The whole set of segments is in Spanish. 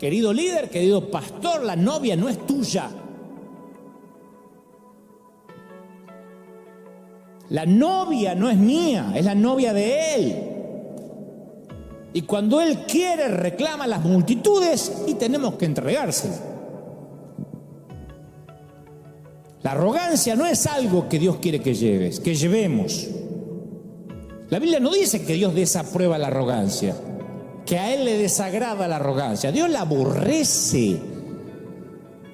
Querido líder, querido pastor, la novia no es tuya. La novia no es mía, es la novia de Él. Y cuando Él quiere, reclama a las multitudes y tenemos que entregársela. La arrogancia no es algo que Dios quiere que llevemos. La Biblia no dice que Dios desaprueba la arrogancia, que a Él le desagrada la arrogancia. Dios la aborrece.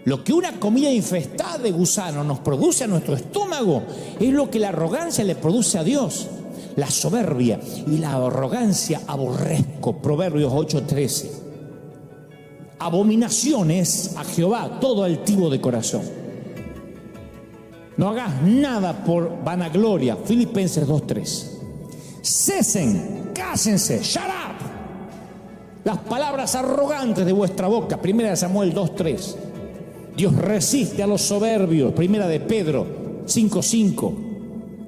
Lo que una comida infestada de gusanos nos produce a nuestro estómago es lo que la arrogancia le produce a Dios. La soberbia y la arrogancia aborrezco. Proverbios 8:13. Abominación es a Jehová todo altivo de corazón. No hagas nada por vanagloria. Filipenses 2:3. Cesen, cásense, shut up. Las palabras arrogantes de vuestra boca. 1 Samuel 2:3. Dios resiste a los soberbios. 1 de Pedro 5:5.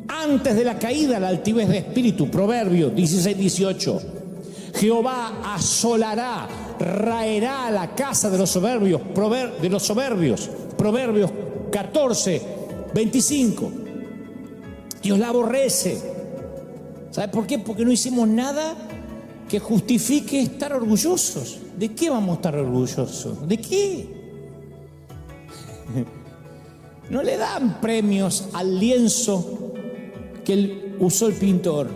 Antes de la caída, la altivez de espíritu. Proverbios 16:18. Jehová asolará, raerá a la casa de los soberbios. Proverbios 14:25. Dios la aborrece. ¿Sabe por qué? Porque no hicimos nada que justifique estar orgullosos. ¿De qué vamos a estar orgullosos? ¿De qué? No le dan premios al lienzo que usó el pintor.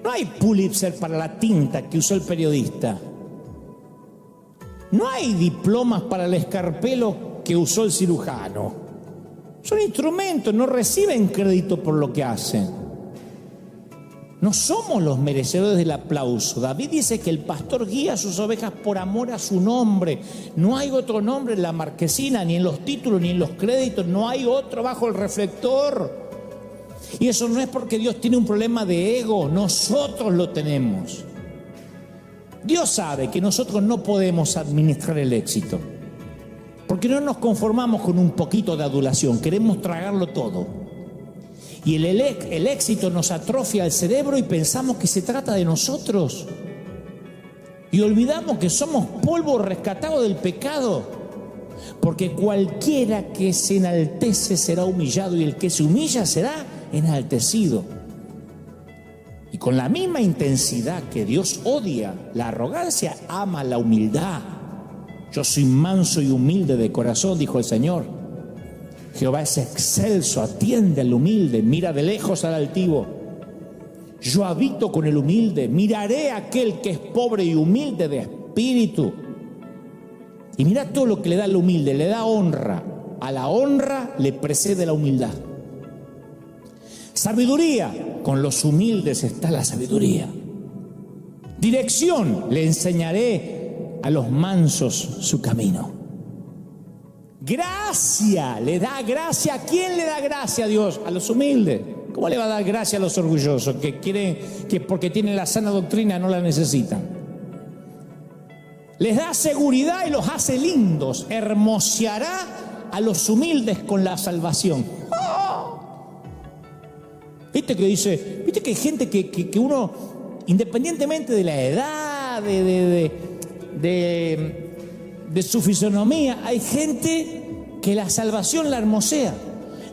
No hay Pulitzer para la tinta que usó el periodista. No hay diplomas para el escarpelo que usó el cirujano. Son instrumentos, no reciben crédito por lo que hacen. No somos los merecedores del aplauso. David dice que el pastor guía a sus ovejas por amor a su nombre. No hay otro nombre en la marquesina, ni en los títulos, ni en los créditos. No hay otro bajo el reflector. Y eso no es porque Dios tiene un problema de ego. Nosotros lo tenemos. Dios sabe que nosotros no podemos administrar el éxito, porque no nos conformamos con un poquito de adulación. Queremos tragarlo todo. Y el éxito nos atrofia el cerebro y pensamos que se trata de nosotros. Y olvidamos que somos polvo rescatado del pecado. Porque cualquiera que se enaltece será humillado y el que se humilla será enaltecido. Y con la misma intensidad que Dios odia la arrogancia, ama la humildad. Yo soy manso y humilde de corazón, dijo el Señor. Jehová es excelso, atiende al humilde, mira de lejos al altivo. Yo habito con el humilde, miraré a aquel que es pobre y humilde de espíritu. Y mira todo lo que le da al humilde, le da honra. A la honra le precede la humildad. Sabiduría, con los humildes está la sabiduría. Dirección, le enseñaré a los mansos su camino. Gracia, le da gracia. ¿A quién le da gracia a Dios? A los humildes. ¿Cómo le va a dar gracia a los orgullosos que quieren, que porque tienen la sana doctrina no la necesitan? Les da seguridad y los hace lindos. Hermoseará a los humildes con la salvación. ¡Oh! Viste que hay gente que uno, independientemente de la edad, de su fisonomía, hay gente que la salvación la hermosea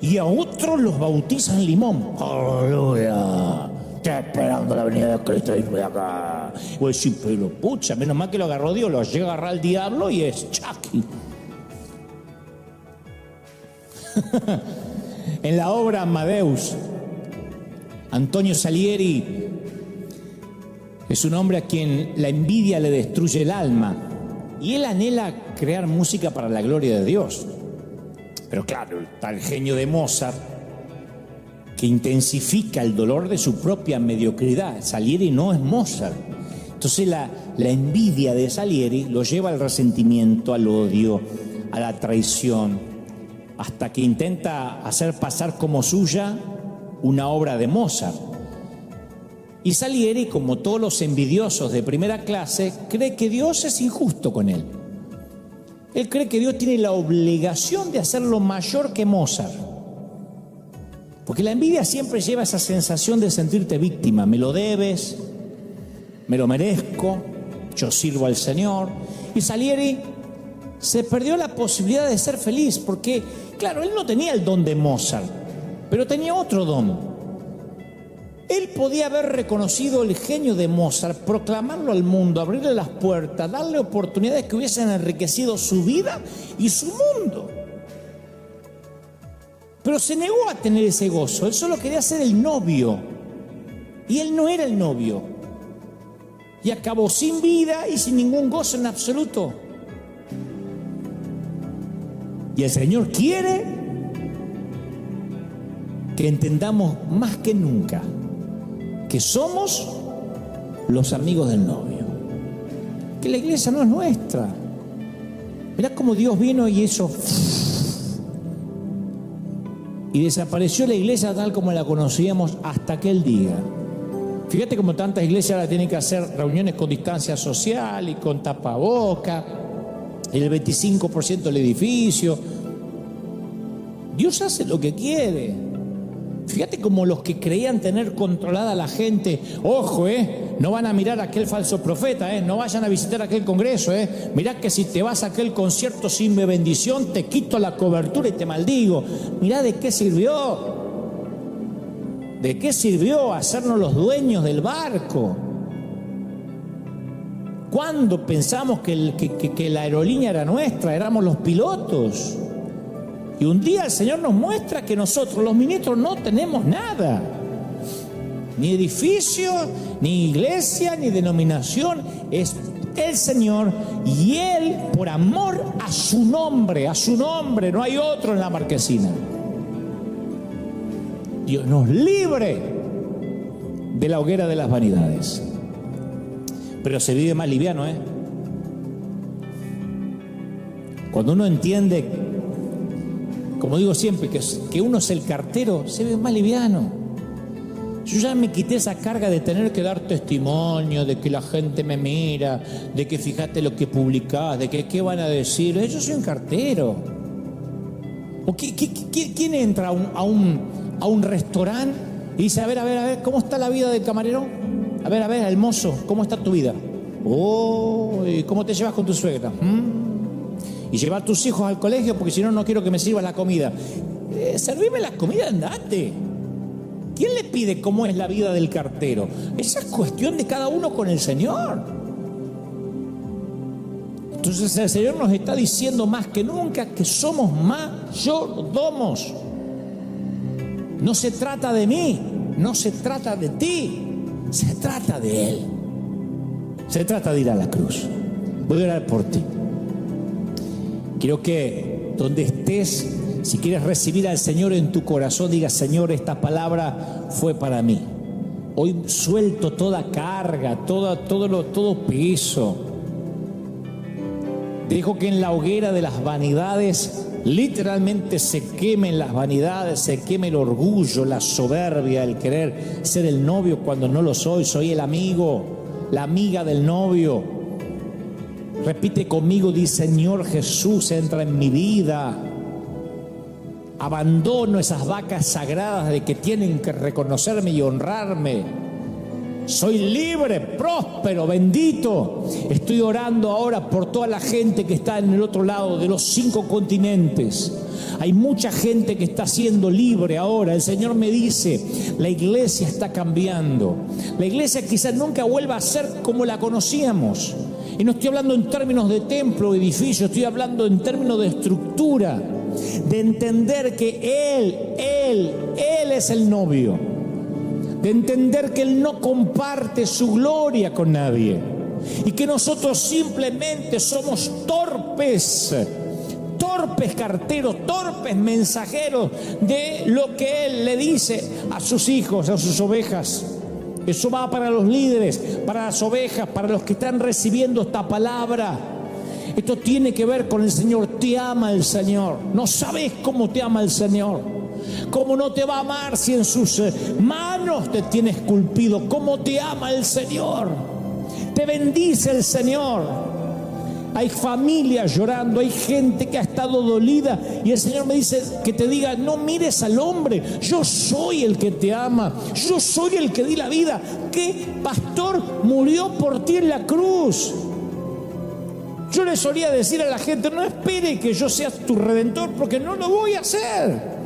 y a otros los bautizan limón. ¡Aleluya! Estoy esperando la venida de Cristo y irme de acá. Voy a decir, pero pucha, menos mal que lo agarró Dios, lo llega a agarrar el diablo y es Chucky. En la obra Amadeus, Antonio Salieri es un hombre a quien la envidia le destruye el alma. Y él anhela crear música para la gloria de Dios. Pero claro, está el genio de Mozart, que intensifica el dolor de su propia mediocridad. Salieri no es Mozart. Entonces la envidia de Salieri lo lleva al resentimiento, al odio, a la traición, hasta que intenta hacer pasar como suya una obra de Mozart. Y Salieri, como todos los envidiosos de primera clase, cree que Dios es injusto con él. Él cree que Dios tiene la obligación de hacerlo mayor que Mozart. Porque la envidia siempre lleva esa sensación de sentirte víctima. Me lo debes, me lo merezco, yo sirvo al Señor. Y Salieri se perdió la posibilidad de ser feliz, porque, claro, él no tenía el don de Mozart, pero tenía otro don. Él podía haber reconocido el genio de Mozart, proclamarlo al mundo, abrirle las puertas, darle oportunidades que hubiesen enriquecido su vida y su mundo. Pero se negó a tener ese gozo. Él solo quería ser el novio. Y él no era el novio. Y acabó sin vida y sin ningún gozo en absoluto. Y el Señor quiere que entendamos más que nunca que somos los amigos del novio. Que la iglesia no es nuestra. Mirá cómo Dios vino y hizo... y desapareció la iglesia tal como la conocíamos hasta aquel día. Fíjate cómo tantas iglesias ahora tienen que hacer reuniones con distancia social y con tapaboca, el 25% del edificio. Dios hace lo que quiere. Fíjate cómo los que creían tener controlada a la gente, ojo, no van a mirar a aquel falso profeta, no vayan a visitar aquel congreso, mirá que si te vas a aquel concierto sin mi bendición, te quito la cobertura y te maldigo. Mirá de qué sirvió. ¿De qué sirvió hacernos los dueños del barco? ¿Cuándo pensamos que la aerolínea era nuestra? Éramos los pilotos. Y un día el Señor nos muestra que nosotros, los ministros, no tenemos nada. Ni edificio, ni iglesia, ni denominación. Es el Señor y Él, por amor a su nombre, no hay otro en la marquesina. Dios nos libre de la hoguera de las vanidades. Pero se vive más liviano, Cuando uno entiende, como digo siempre, que uno es el cartero, se vive más liviano. Yo ya me quité esa carga de tener que dar testimonio, de que la gente me mira, de que fíjate lo que publicás, de que qué van a decir. Yo soy un cartero. ¿O quién entra a un restaurante y dice, a ver, ¿cómo está la vida del camarero? A ver, el mozo, ¿cómo está tu vida? Oh, ¿y cómo te llevas con tu suegra? Y llevar a tus hijos al colegio, porque si no, no quiero que me sirvas la comida. Servime la comida, andate. ¿Quién le pide cómo es la vida del cartero? Esa es cuestión de cada uno con el Señor. Entonces el Señor nos está diciendo más que nunca que somos mayordomos. No se trata de mí, no se trata de ti, se trata de Él. Se trata de ir a la cruz. Voy a orar por ti. Quiero que donde estés, si quieres recibir al Señor en tu corazón, diga, Señor, esta palabra fue para mí. Hoy suelto toda carga, todo peso. Dejo que en la hoguera de las vanidades literalmente se quemen las vanidades, se queme el orgullo, la soberbia, el querer ser el novio cuando no lo soy. Soy el amigo, la amiga del novio. Repite conmigo, dice, Señor Jesús, entra en mi vida. Abandono esas vacas sagradas de que tienen que reconocerme y honrarme. Soy libre, próspero, bendito. Estoy orando ahora por toda la gente que está en el otro lado de los 5 continentes. Hay mucha gente que está siendo libre ahora. El Señor me dice, la iglesia está cambiando. La iglesia quizás nunca vuelva a ser como la conocíamos. Y no estoy hablando en términos de templo o edificio, estoy hablando en términos de estructura, de entender que Él es el novio, de entender que Él no comparte su gloria con nadie y que nosotros simplemente somos torpes carteros, torpes mensajeros de lo que Él le dice a sus hijos, a sus ovejas. Eso va para los líderes, para las ovejas, para los que están recibiendo esta palabra. Esto tiene que ver con el Señor. Te ama el Señor. No sabes cómo te ama el Señor. ¿Cómo no te va a amar si en sus manos te tiene esculpido? ¿Cómo te ama el Señor? Te bendice el Señor. Hay familias llorando, hay gente que ha estado dolida y el Señor me dice que te diga, no mires al hombre, yo soy el que te ama, yo soy el que di la vida. ¿Qué pastor murió por ti en la cruz? Yo le solía decir a la gente, no espere que yo sea tu redentor, porque no lo voy a hacer.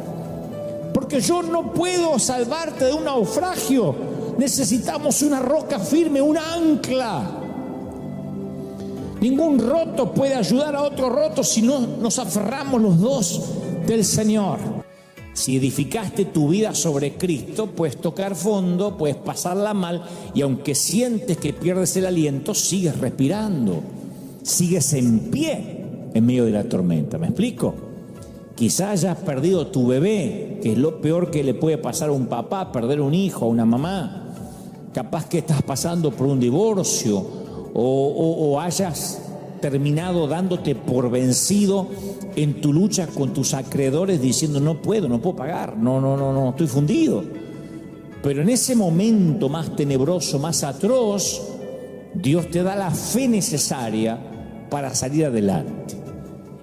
Porque yo no puedo salvarte de un naufragio. Necesitamos una roca firme, una ancla. Ningún roto puede ayudar a otro roto si no nos aferramos los dos del Señor. Si edificaste tu vida sobre Cristo, puedes tocar fondo, puedes pasarla mal, y aunque sientes que pierdes el aliento, sigues respirando, sigues en pie en medio de la tormenta. ¿Me explico? Quizás hayas perdido tu bebé, que es lo peor que le puede pasar a un papá, perder un hijo, a una mamá. Capaz que estás pasando por un divorcio, o hayas terminado dándote por vencido en tu lucha con tus acreedores, diciendo no puedo pagar, no, estoy fundido. Pero en ese momento más tenebroso, más atroz, Dios te da la fe necesaria para salir adelante.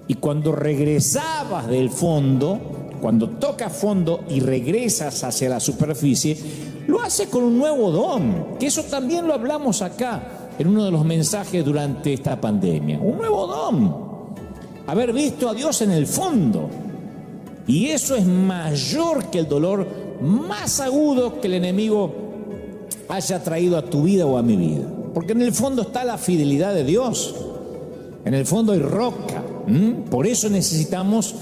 Y cuando regresabas del fondo, cuando tocas fondo y regresas hacia la superficie, lo hace con un nuevo don, que eso también lo hablamos acá en uno de los mensajes durante esta pandemia. Un nuevo don, haber visto a Dios en el fondo. Y eso es mayor que el dolor más agudo que el enemigo haya traído a tu vida o a mi vida. Porque en el fondo está la fidelidad de Dios. En el fondo hay roca. Por eso necesitamos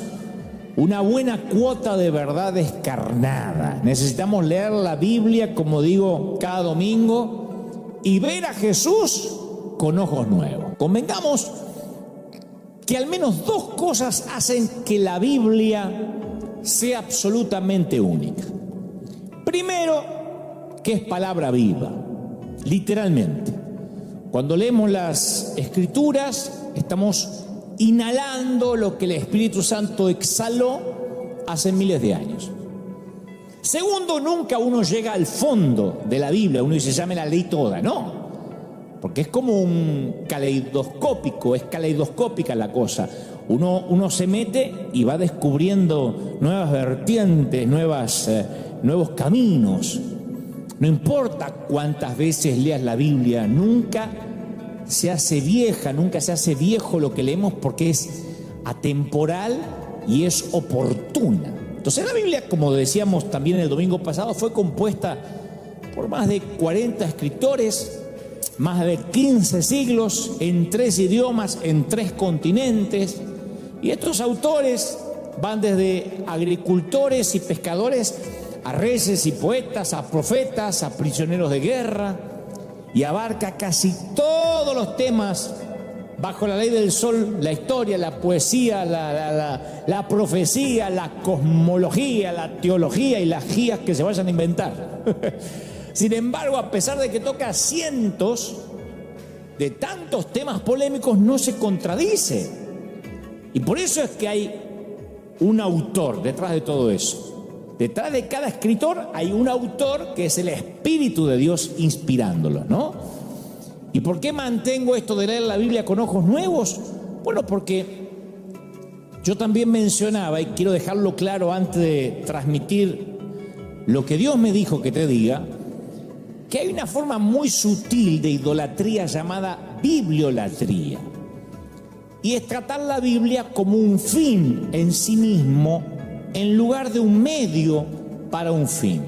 una buena cuota de verdad descarnada. Necesitamos leer la Biblia, como digo, cada domingo, y ver a Jesús con ojos nuevos. Convengamos que al menos dos cosas hacen que la Biblia sea absolutamente única. Primero, que es palabra viva, literalmente. Cuando leemos las Escrituras, estamos inhalando lo que el Espíritu Santo exhaló hace miles de años. Segundo, nunca uno llega al fondo de la Biblia, uno dice, ya me la leí toda, no, porque es como un caleidoscópico, es caleidoscópica la cosa. Uno se mete y va descubriendo nuevas vertientes, nuevos caminos. No importa cuántas veces leas la Biblia, nunca se hace vieja, nunca se hace viejo lo que leemos, porque es atemporal y es oportuna. Entonces la Biblia, como decíamos también el domingo pasado, fue compuesta por más de 40 escritores, más de 15 siglos, en 3 idiomas, en 3 continentes. Y estos autores van desde agricultores y pescadores a reyes y poetas, a profetas, a prisioneros de guerra, y abarca casi todos los temas bajo la ley del sol: la historia, la poesía, la profecía, la cosmología, la teología y las guías que se vayan a inventar. Sin embargo, a pesar de que toca cientos de tantos temas polémicos, no se contradice. Y por eso es que hay un autor detrás de todo eso. Detrás de cada escritor hay un autor que es el Espíritu de Dios inspirándolo, ¿no? ¿Y por qué mantengo esto de leer la Biblia con ojos nuevos? Bueno, porque yo también mencionaba, y quiero dejarlo claro antes de transmitir lo que Dios me dijo que te diga, que hay una forma muy sutil de idolatría llamada bibliolatría. Y es tratar la Biblia como un fin en sí mismo, en lugar de un medio para un fin.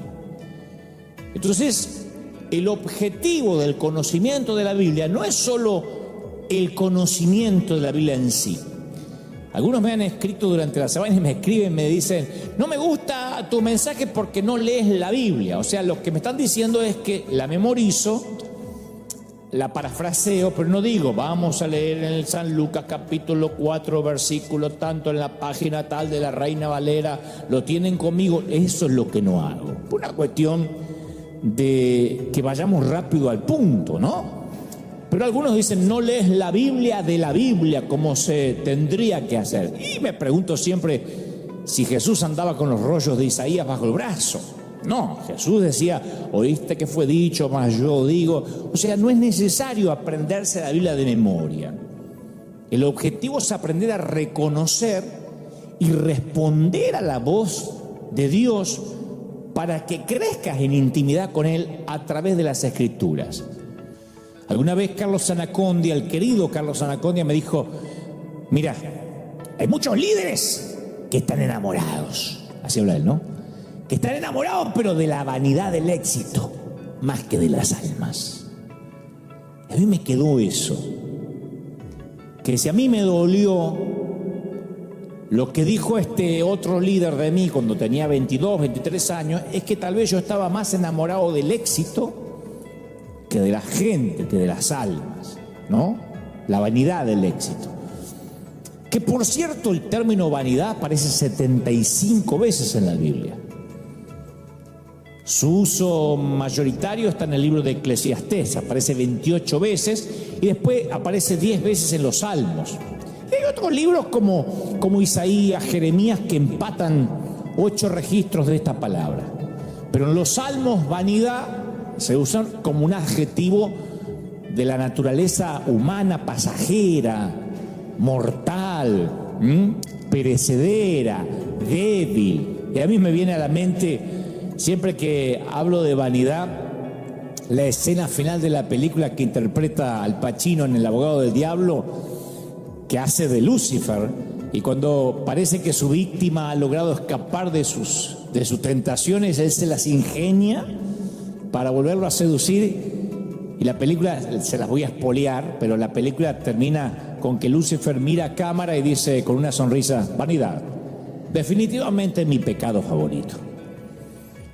Entonces, el objetivo del conocimiento de la Biblia no es solo el conocimiento de la Biblia en sí. Algunos me han escrito durante la semana y me escriben, me dicen, no me gusta tu mensaje porque no lees la Biblia. O sea, lo que me están diciendo es que la memorizo, la parafraseo, pero no digo, vamos a leer en el San Lucas capítulo 4, versículo tanto en la página tal de la Reina Valera, lo tienen conmigo. Eso es lo que no hago. Por una cuestión de que vayamos rápido al punto, ¿no? Pero algunos dicen, no lees la Biblia de la Biblia como se tendría que hacer. Y me pregunto siempre si Jesús andaba con los rollos de Isaías bajo el brazo. No, Jesús decía, oíste que fue dicho, mas yo digo. O sea, no es necesario aprenderse la Biblia de memoria. El objetivo es aprender a reconocer y responder a la voz de Dios para que crezcas en intimidad con Él a través de las Escrituras. Alguna vez Carlos Anacondia, el querido Carlos Anacondia, me dijo: mira, hay muchos líderes que están enamorados. Así habla él, ¿no? Que están enamorados, pero de la vanidad del éxito, más que de las almas. A mí me quedó eso. Que si a mí me dolió lo que dijo este otro líder de mí cuando tenía 22, 23 años, es que tal vez yo estaba más enamorado del éxito que de la gente, que de las almas, ¿no? La vanidad del éxito. Que por cierto, el término vanidad aparece 75 veces en la Biblia. Su uso mayoritario está en el libro de Eclesiastés, aparece 28 veces y después aparece 10 veces en los Salmos. Y hay otros libros como Isaías, Jeremías, que empatan 8 registros de esta palabra. Pero en los Salmos, vanidad se usa como un adjetivo de la naturaleza humana, pasajera, mortal, perecedera, débil. Y a mí me viene a la mente, siempre que hablo de vanidad, la escena final de la película que interpreta Al Pacino en El abogado del diablo, que hace de Lucifer, y cuando parece que su víctima ha logrado escapar de sus tentaciones, él se las ingenia para volverlo a seducir, y la película, se las voy a espolear, pero la película termina con que Lucifer mira a cámara y dice con una sonrisa: vanidad, definitivamente mi pecado favorito.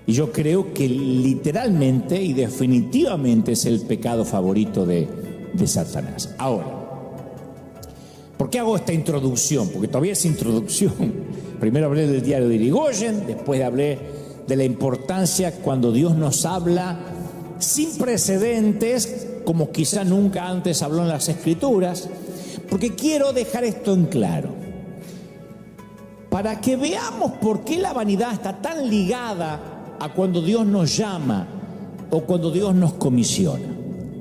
Y yo creo que literalmente y definitivamente es el pecado favorito de Satanás. Ahora, ¿por qué hago esta introducción? Porque todavía es introducción. Primero hablé del diario de Irigoyen, después hablé de la importancia cuando Dios nos habla sin precedentes, como quizá nunca antes habló en las Escrituras, porque quiero dejar esto en claro, para que veamos por qué la vanidad está tan ligada a cuando Dios nos llama o cuando Dios nos comisiona.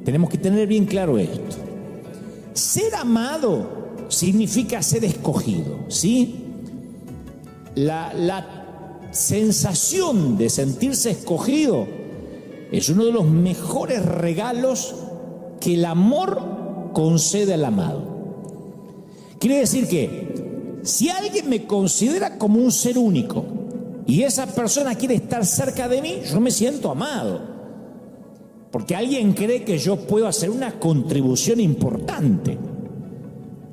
Tenemos que tener bien claro esto. Ser amado significa ser escogido, ¿sí? La sensación de sentirse escogido es uno de los mejores regalos que el amor concede al amado. Quiere decir que si alguien me considera como un ser único y esa persona quiere estar cerca de mí, yo me siento amado, porque alguien cree que yo puedo hacer una contribución importante.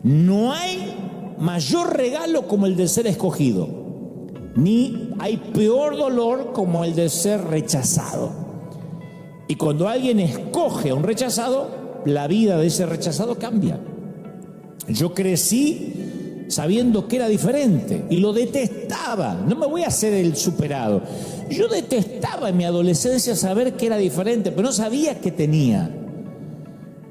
No hay mayor regalo como el de ser escogido, ni hay peor dolor como el de ser rechazado. Y cuando alguien escoge a un rechazado, la vida de ese rechazado cambia. Yo crecí sabiendo que era diferente y lo detestaba. No me voy a hacer el superado. Yo detestaba en mi adolescencia saber que era diferente, pero no sabía qué tenía.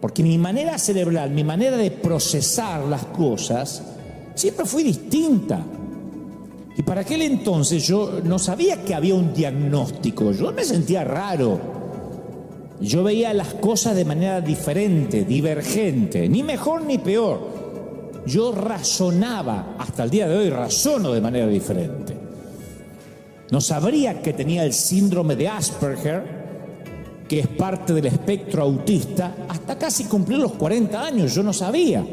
Porque mi manera cerebral, mi manera de procesar las cosas, siempre fue distinta. Y para aquel entonces yo no sabía que había un diagnóstico. Yo me sentía raro. Yo veía las cosas de manera diferente, divergente, ni mejor ni peor. Yo razonaba, hasta el día de hoy razono de manera diferente. No sabría que tenía el síndrome de Asperger, que es parte del espectro autista, hasta casi cumplir los 40 años. Yo no sabía.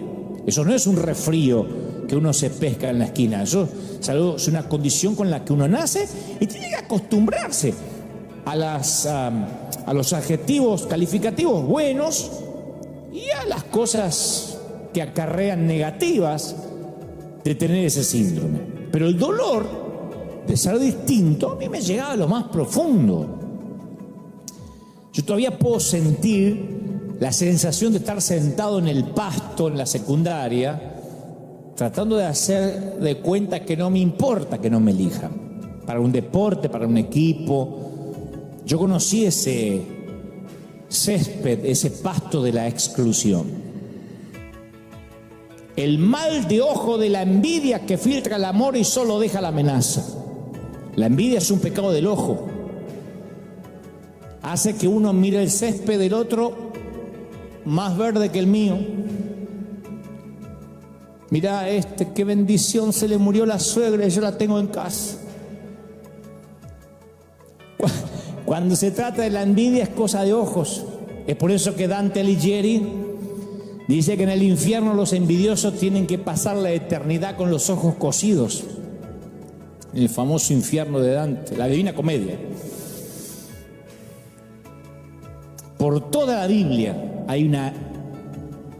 Eso no es un resfrío que uno se pesca en la esquina. Eso es una condición con la que uno nace y tiene que acostumbrarse a los adjetivos calificativos buenos y a las cosas que acarrean negativas de tener ese síndrome. Pero el dolor de ser distinto a mí me llegaba a lo más profundo. Yo todavía puedo sentir la sensación de estar sentado en el pasto en la secundaria, tratando de hacer de cuenta que no me importa que no me elijan para un deporte, para un equipo. Yo conocí ese césped, ese pasto de la exclusión. El mal de ojo de la envidia que filtra el amor y solo deja la amenaza. La envidia es un pecado del ojo. Hace que uno mire el césped del otro más verde que el mío. Mirá qué bendición, se le murió la suegra y yo la tengo en casa. Cuando se trata de la envidia es cosa de ojos. Es por eso que Dante Alighieri dice que en el infierno los envidiosos tienen que pasar la eternidad con los ojos cosidos. En el famoso infierno de Dante, la Divina Comedia. Por toda la Biblia hay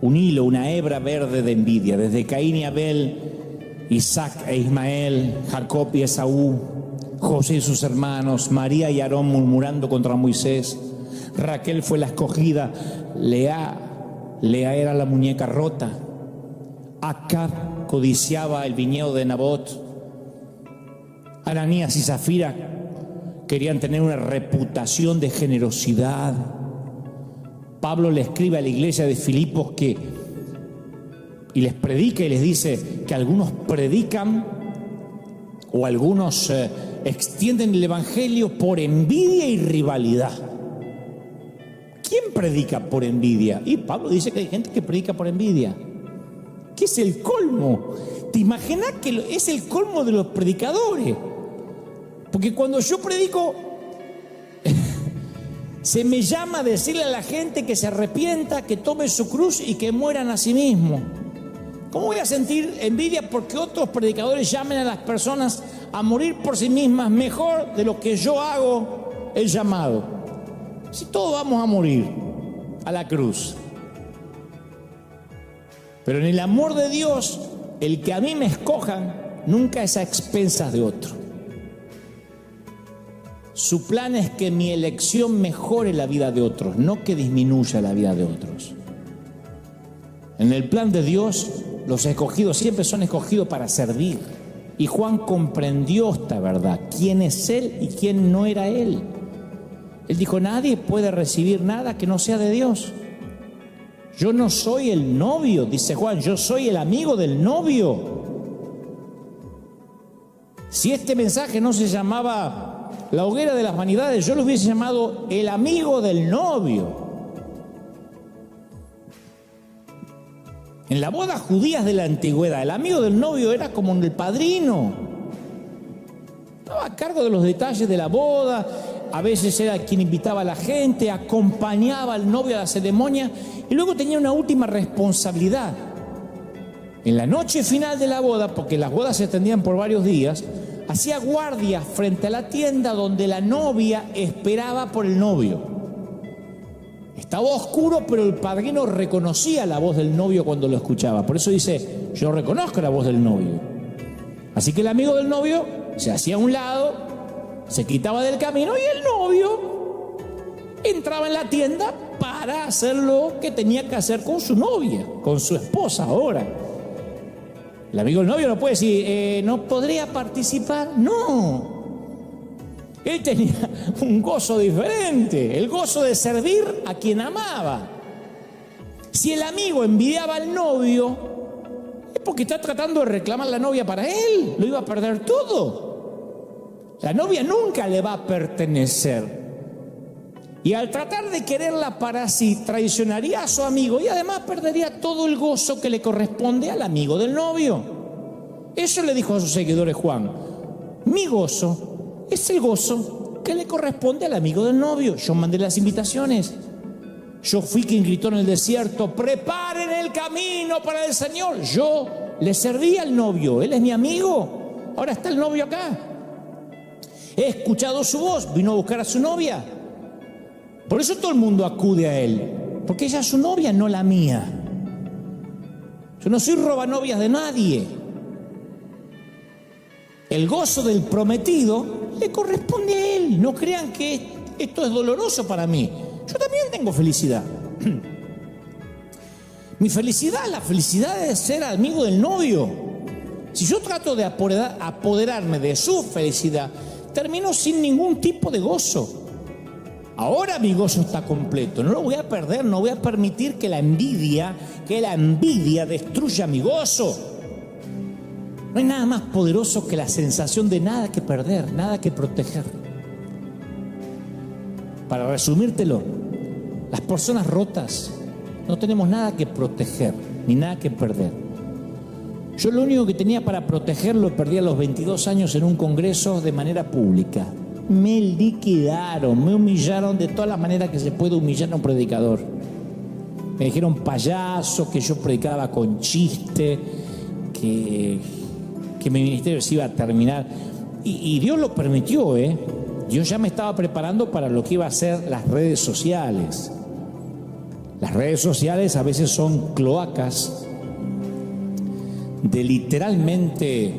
un hilo, una hebra verde de envidia, desde Caín y Abel, Isaac e Ismael, Jacob y Esaú, José y sus hermanos, María y Aarón murmurando contra Moisés, Raquel fue la escogida, Lea era la muñeca rota, Acab codiciaba el viñedo de Nabot, Ananías y Zafira querían tener una reputación de generosidad. Pablo le escribe a la iglesia de Filipos y les predica y les dice que algunos predican o algunos extienden el evangelio por envidia y rivalidad. ¿Quién predica por envidia? Y Pablo dice que hay gente que predica por envidia. ¿Qué es el colmo? ¿Te imaginas que es el colmo de los predicadores? Porque cuando yo predico, se me llama a decirle a la gente que se arrepienta, que tome su cruz y que mueran a sí mismo. ¿Cómo voy a sentir envidia porque otros predicadores llamen a las personas a morir por sí mismas mejor de lo que yo hago el llamado? Si todos vamos a morir a la cruz. Pero en el amor de Dios, el que a mí me escojan nunca es a expensas de otro. Su plan es que mi elección mejore la vida de otros, no que disminuya la vida de otros. En el plan de Dios, los escogidos siempre son escogidos para servir. Y Juan comprendió esta verdad, quién es Él y quién no era Él. Él dijo, nadie puede recibir nada que no sea de Dios. Yo no soy el novio, dice Juan, yo soy el amigo del novio. Si este mensaje no se llamaba la hoguera de las vanidades, yo lo hubiese llamado el amigo del novio. En las bodas judías de la antigüedad, el amigo del novio era como el padrino. Estaba a cargo de los detalles de la boda, a veces era quien invitaba a la gente, acompañaba al novio a la ceremonia y luego tenía una última responsabilidad. En la noche final de la boda, porque las bodas se extendían por varios días, hacía guardia frente a la tienda donde la novia esperaba por el novio. Estaba oscuro, pero el padrino reconocía la voz del novio cuando lo escuchaba. Por eso dice, yo reconozco la voz del novio. Así que el amigo del novio se hacía a un lado, se quitaba del camino y el novio entraba en la tienda para hacer lo que tenía que hacer con su novia, con su esposa ahora. El amigo del novio no puede decir, ¿no podría participar? No. Él tenía un gozo diferente, el gozo de servir a quien amaba. Si el amigo envidiaba al novio, es porque está tratando de reclamar la novia para él, lo iba a perder todo. La novia nunca le va a pertenecer. Y al tratar de quererla para sí, traicionaría a su amigo y además perdería todo el gozo que le corresponde al amigo del novio. Eso le dijo a sus seguidores Juan. Mi gozo es el gozo que le corresponde al amigo del novio. Yo mandé las invitaciones. Yo fui quien gritó en el desierto, preparen el camino para el Señor. Yo le serví al novio, él es mi amigo. Ahora está el novio acá. He escuchado su voz, vino a buscar a su novia. Por eso todo el mundo acude a él, porque ella es su novia, no la mía. Yo no soy robanovias de nadie. El gozo del prometido le corresponde a él. No crean que esto es doloroso para mí. Yo también tengo felicidad. Mi felicidad, la felicidad de ser amigo del novio. Si yo trato de apoderarme de su felicidad, termino sin ningún tipo de gozo. Ahora mi gozo está completo, no lo voy a perder, no voy a permitir que la envidia destruya mi gozo. No hay nada más poderoso que la sensación de nada que perder, nada que proteger. Para resumírtelo, las personas rotas no tenemos nada que proteger, ni nada que perder. Yo lo único que tenía para proteger lo perdí a los 22 años en un congreso de manera pública. Me liquidaron, me humillaron de todas las maneras que se puede humillar a un predicador. Me dijeron payaso, que yo predicaba con chiste, que mi ministerio se iba a terminar. Y Dios lo permitió, Dios ya me estaba preparando para lo que iba a ser las redes sociales. Las redes sociales a veces son cloacas de literalmente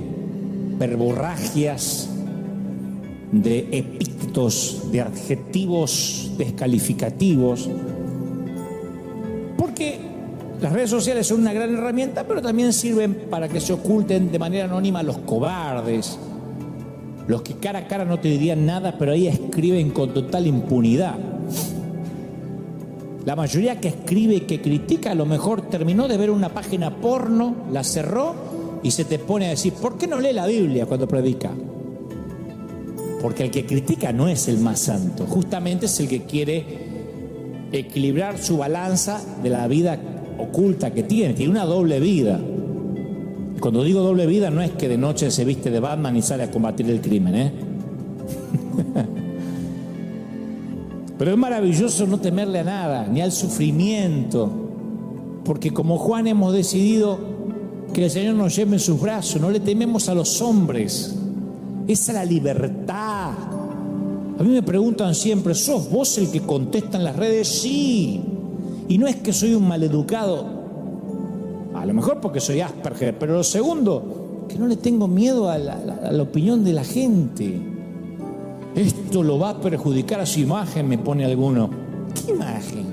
verborragias, de epítetos, de adjetivos descalificativos, porque las redes sociales son una gran herramienta, pero también sirven para que se oculten de manera anónima los cobardes, los que cara a cara no te dirían nada, pero ahí escriben con total impunidad. La mayoría que escribe y que critica a lo mejor terminó de ver una página porno, la cerró y se te pone a decir, ¿por qué no lee la Biblia cuando predica? Porque el que critica no es el más santo, justamente es el que quiere equilibrar su balanza de la vida oculta que tiene una doble vida. Cuando digo doble vida no es que de noche se viste de Batman y sale a combatir el crimen, Pero es maravilloso no temerle a nada, ni al sufrimiento, porque como Juan hemos decidido que el Señor nos lleve en sus brazos, no le tememos a los hombres. Esa es la libertad. A mí me preguntan siempre, ¿sos vos el que contesta en las redes? Sí. Y no es que soy un maleducado, a lo mejor porque soy Asperger, pero lo segundo, que no le tengo miedo a la opinión de la gente. Esto lo va a perjudicar a su imagen, me pone alguno. ¿Qué imagen?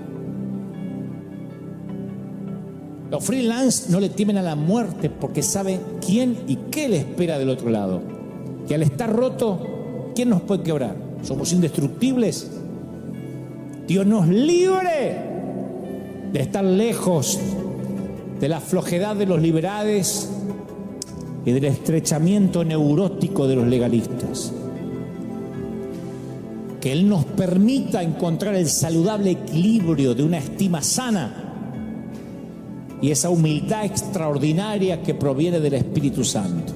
Los freelance no le temen a la muerte porque saben quién y qué le espera del otro lado. Que al estar roto, ¿quién nos puede quebrar? ¿Somos indestructibles? Dios nos libre de estar lejos de la flojedad de los liberales y del estrechamiento neurótico de los legalistas. Que Él nos permita encontrar el saludable equilibrio de una estima sana y esa humildad extraordinaria que proviene del Espíritu Santo.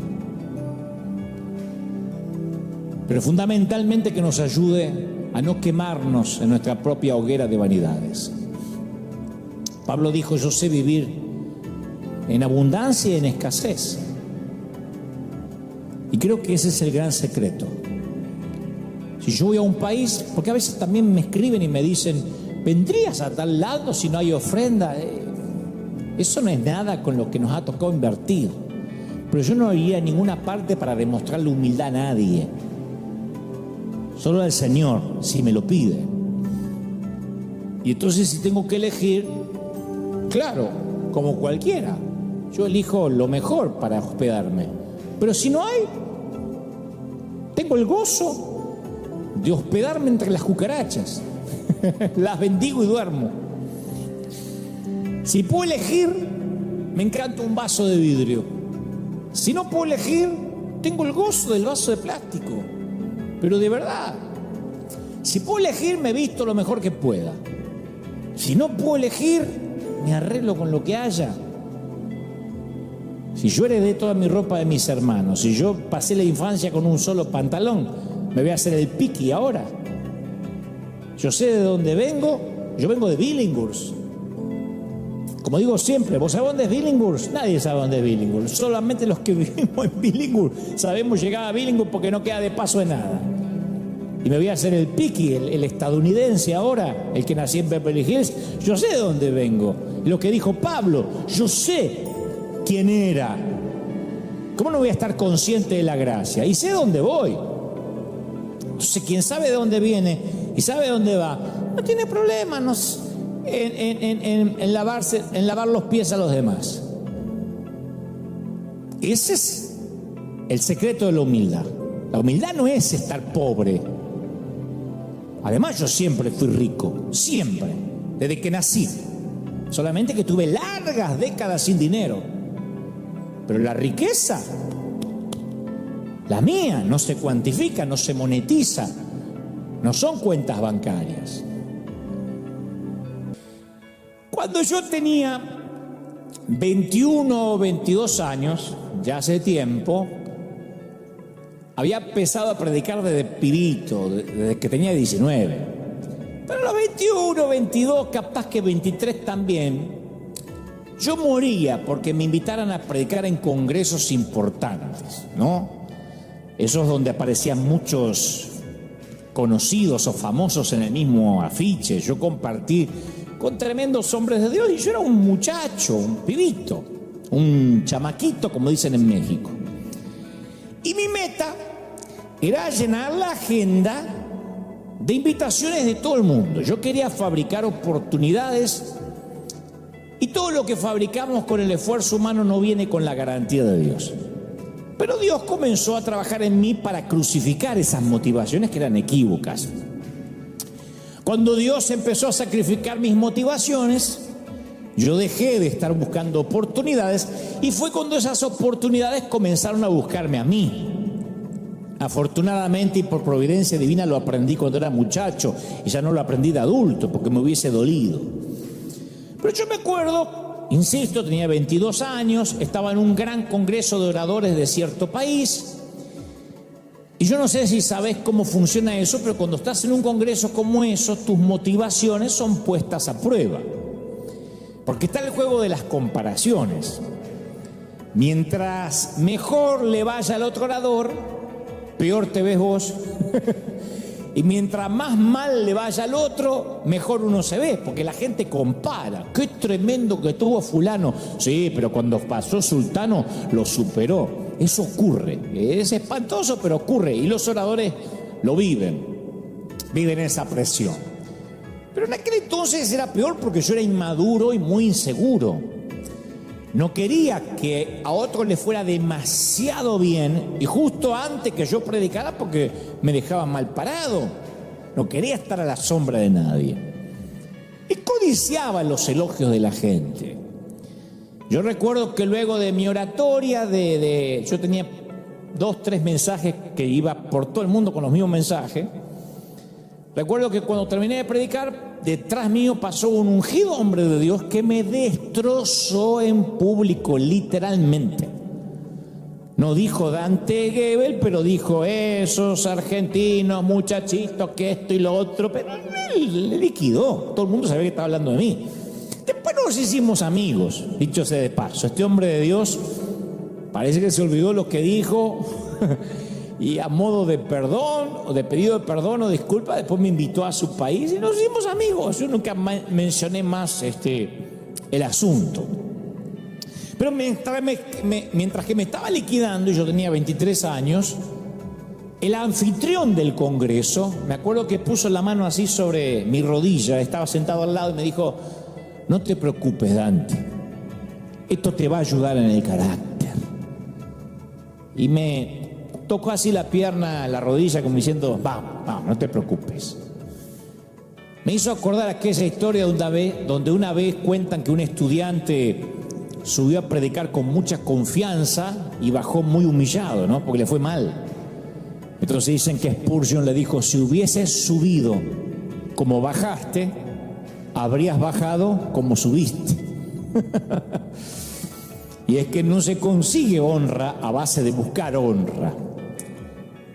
Pero fundamentalmente que nos ayude a no quemarnos en nuestra propia hoguera de vanidades. Pablo dijo, yo sé vivir en abundancia y en escasez. Y creo que ese es el gran secreto. Si yo voy a un país, porque a veces también me escriben y me dicen, ¿vendrías a tal lado si no hay ofrenda? Eso no es nada con lo que nos ha tocado invertir. Pero yo no iría a ninguna parte para demostrarle humildad a nadie. Solo al Señor, si me lo pide. Y entonces si tengo que elegir, claro, como cualquiera, yo elijo lo mejor para hospedarme. Pero si no hay, tengo el gozo de hospedarme entre las cucarachas. Las bendigo y duermo. Si puedo elegir, me encanta un vaso de vidrio. Si no puedo elegir, tengo el gozo del vaso de plástico. Pero de verdad, si puedo elegir, me visto lo mejor que pueda. Si no puedo elegir, me arreglo con lo que haya. Si yo heredé toda mi ropa de mis hermanos, si yo pasé la infancia con un solo pantalón, me voy a hacer el piqui ahora. Yo sé de dónde vengo, yo vengo de Billinghurst. Como digo siempre, ¿vos sabés dónde es Billinghurst? Nadie sabe dónde es Billinghurst. Solamente los que vivimos en Billinghurst sabemos llegar a Billinghurst porque no queda de paso de nada. Y me voy a hacer el piqui, el estadounidense ahora, el que nací en Beverly Hills. Yo sé de dónde vengo. Lo que dijo Pablo, yo sé quién era. ¿Cómo no voy a estar consciente de la gracia? Y sé dónde voy. Entonces, quien sabe de dónde viene y sabe dónde va, no tiene problema en lavar los pies a los demás. Ese es el secreto de la humildad. La humildad no es estar pobre. Además, yo siempre fui rico, siempre, desde que nací. Solamente que tuve largas décadas sin dinero. Pero la riqueza, la mía, no se cuantifica, no se monetiza, no son cuentas bancarias. Cuando yo tenía 21 o 22 años, ya hace tiempo, había empezado a predicar desde pibito, desde que tenía 19. Pero a los 21, 22, capaz que 23 también, yo moría porque me invitaran a predicar en congresos importantes, ¿no? Esos donde aparecían muchos conocidos o famosos en el mismo afiche. Yo compartí con tremendos hombres de Dios y yo era un muchacho, un pibito, un chamaquito, como dicen en México. Y mi meta era llenar la agenda de invitaciones de todo el mundo. Yo quería fabricar oportunidades y todo lo que fabricamos con el esfuerzo humano no viene con la garantía de Dios. Pero Dios comenzó a trabajar en mí para crucificar esas motivaciones que eran equívocas. Cuando Dios empezó a sacrificar mis motivaciones, yo dejé de estar buscando oportunidades y fue cuando esas oportunidades comenzaron a buscarme a mí. Afortunadamente y por providencia divina lo aprendí cuando era muchacho y ya no lo aprendí de adulto porque me hubiese dolido. Pero yo me acuerdo, insisto, tenía 22 años, estaba en un gran congreso de oradores de cierto país y yo no sé si sabes cómo funciona eso, pero cuando estás en un congreso como eso, tus motivaciones son puestas a prueba. Porque está el juego de las comparaciones. Mientras mejor le vaya al otro orador, peor te ves vos. Y mientras más mal le vaya al otro, mejor uno se ve, porque la gente compara. ¡Qué tremendo que tuvo fulano! Sí, pero cuando pasó sultano, lo superó. Eso ocurre. Es espantoso, pero ocurre. Y los oradores lo viven. Viven esa presión. Pero en aquel entonces era peor porque yo era inmaduro y muy inseguro. No quería que a otro le fuera demasiado bien y justo antes que yo predicara porque me dejaba mal parado. No quería estar a la sombra de nadie. Y codiciaba los elogios de la gente. Yo recuerdo que luego de mi oratoria, yo tenía 2, 3 mensajes que iba por todo el mundo con los mismos mensajes. Recuerdo que cuando terminé de predicar, detrás mío pasó un ungido hombre de Dios que me destrozó en público, literalmente. No dijo Dante Gebel, pero dijo esos argentinos, muchachitos, que esto y lo otro, pero él le liquidó. Todo el mundo sabía que estaba hablando de mí. Después nos hicimos amigos, dicho sea de paso. Este hombre de Dios parece que se olvidó lo que dijo. Y a modo de perdón, o de pedido de perdón o disculpa, después me invitó a su país y nos hicimos amigos. Yo nunca mencioné más el asunto. Pero mientras que me estaba liquidando, y yo tenía 23 años, el anfitrión del congreso, me acuerdo que puso la mano así sobre mi rodilla, estaba sentado al lado y me dijo: no te preocupes, Dante, esto te va a ayudar en el carácter. Y me tocó así la pierna, la rodilla, como diciendo: vamos, no te preocupes. Me hizo acordar aquella historia donde una vez cuentan que un estudiante subió a predicar con mucha confianza y bajó muy humillado, ¿no? Porque le fue mal. Entonces dicen que Spurgeon le dijo: si hubieses subido como bajaste, habrías bajado como subiste. Y es que no se consigue honra a base de buscar honra.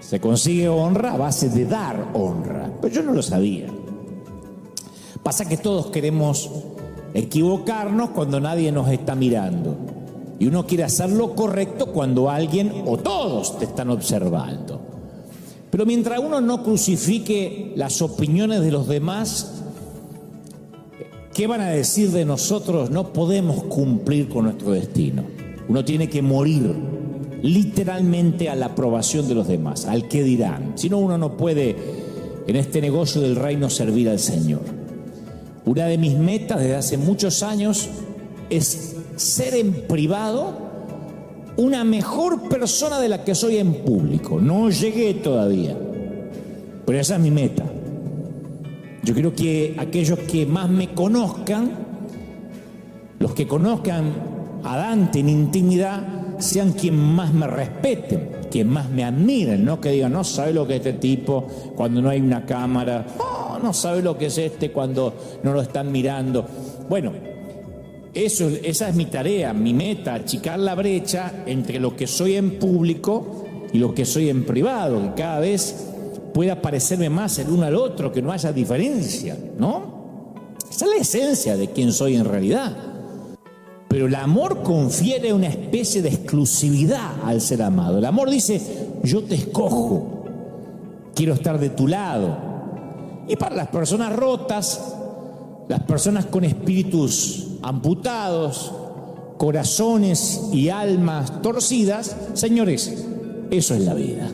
Se consigue honra a base de dar honra. Pero yo no lo sabía. Pasa que todos queremos equivocarnos cuando nadie nos está mirando. Y uno quiere hacer lo correcto cuando alguien o todos te están observando. Pero mientras uno no crucifique las opiniones de los demás, ¿qué van a decir de nosotros? No podemos cumplir con nuestro destino. Uno tiene que morir literalmente a la aprobación de los demás, al qué dirán. Si no, uno no puede en este negocio del reino servir al Señor. Una de mis metas desde hace muchos años es ser en privado una mejor persona de la que soy en público. No llegué todavía, pero esa es mi meta. Yo quiero que aquellos que más me conozcan, los que conozcan a Dante en intimidad, sean quien más me respeten, quien más me admiren, no que digan: no sabe lo que es este tipo cuando no hay una cámara, no sabe lo que es este cuando no lo están mirando. Bueno, esa es mi tarea, mi meta, achicar la brecha entre lo que soy en público y lo que soy en privado, que cada vez pueda parecerme más el uno al otro, que no haya diferencia, ¿no? Esa es la esencia de quién soy en realidad. Pero el amor confiere una especie de exclusividad al ser amado. El amor dice, yo te escojo, quiero estar de tu lado. Y para las personas rotas, las personas con espíritus amputados, corazones y almas torcidas, señores, eso es la vida.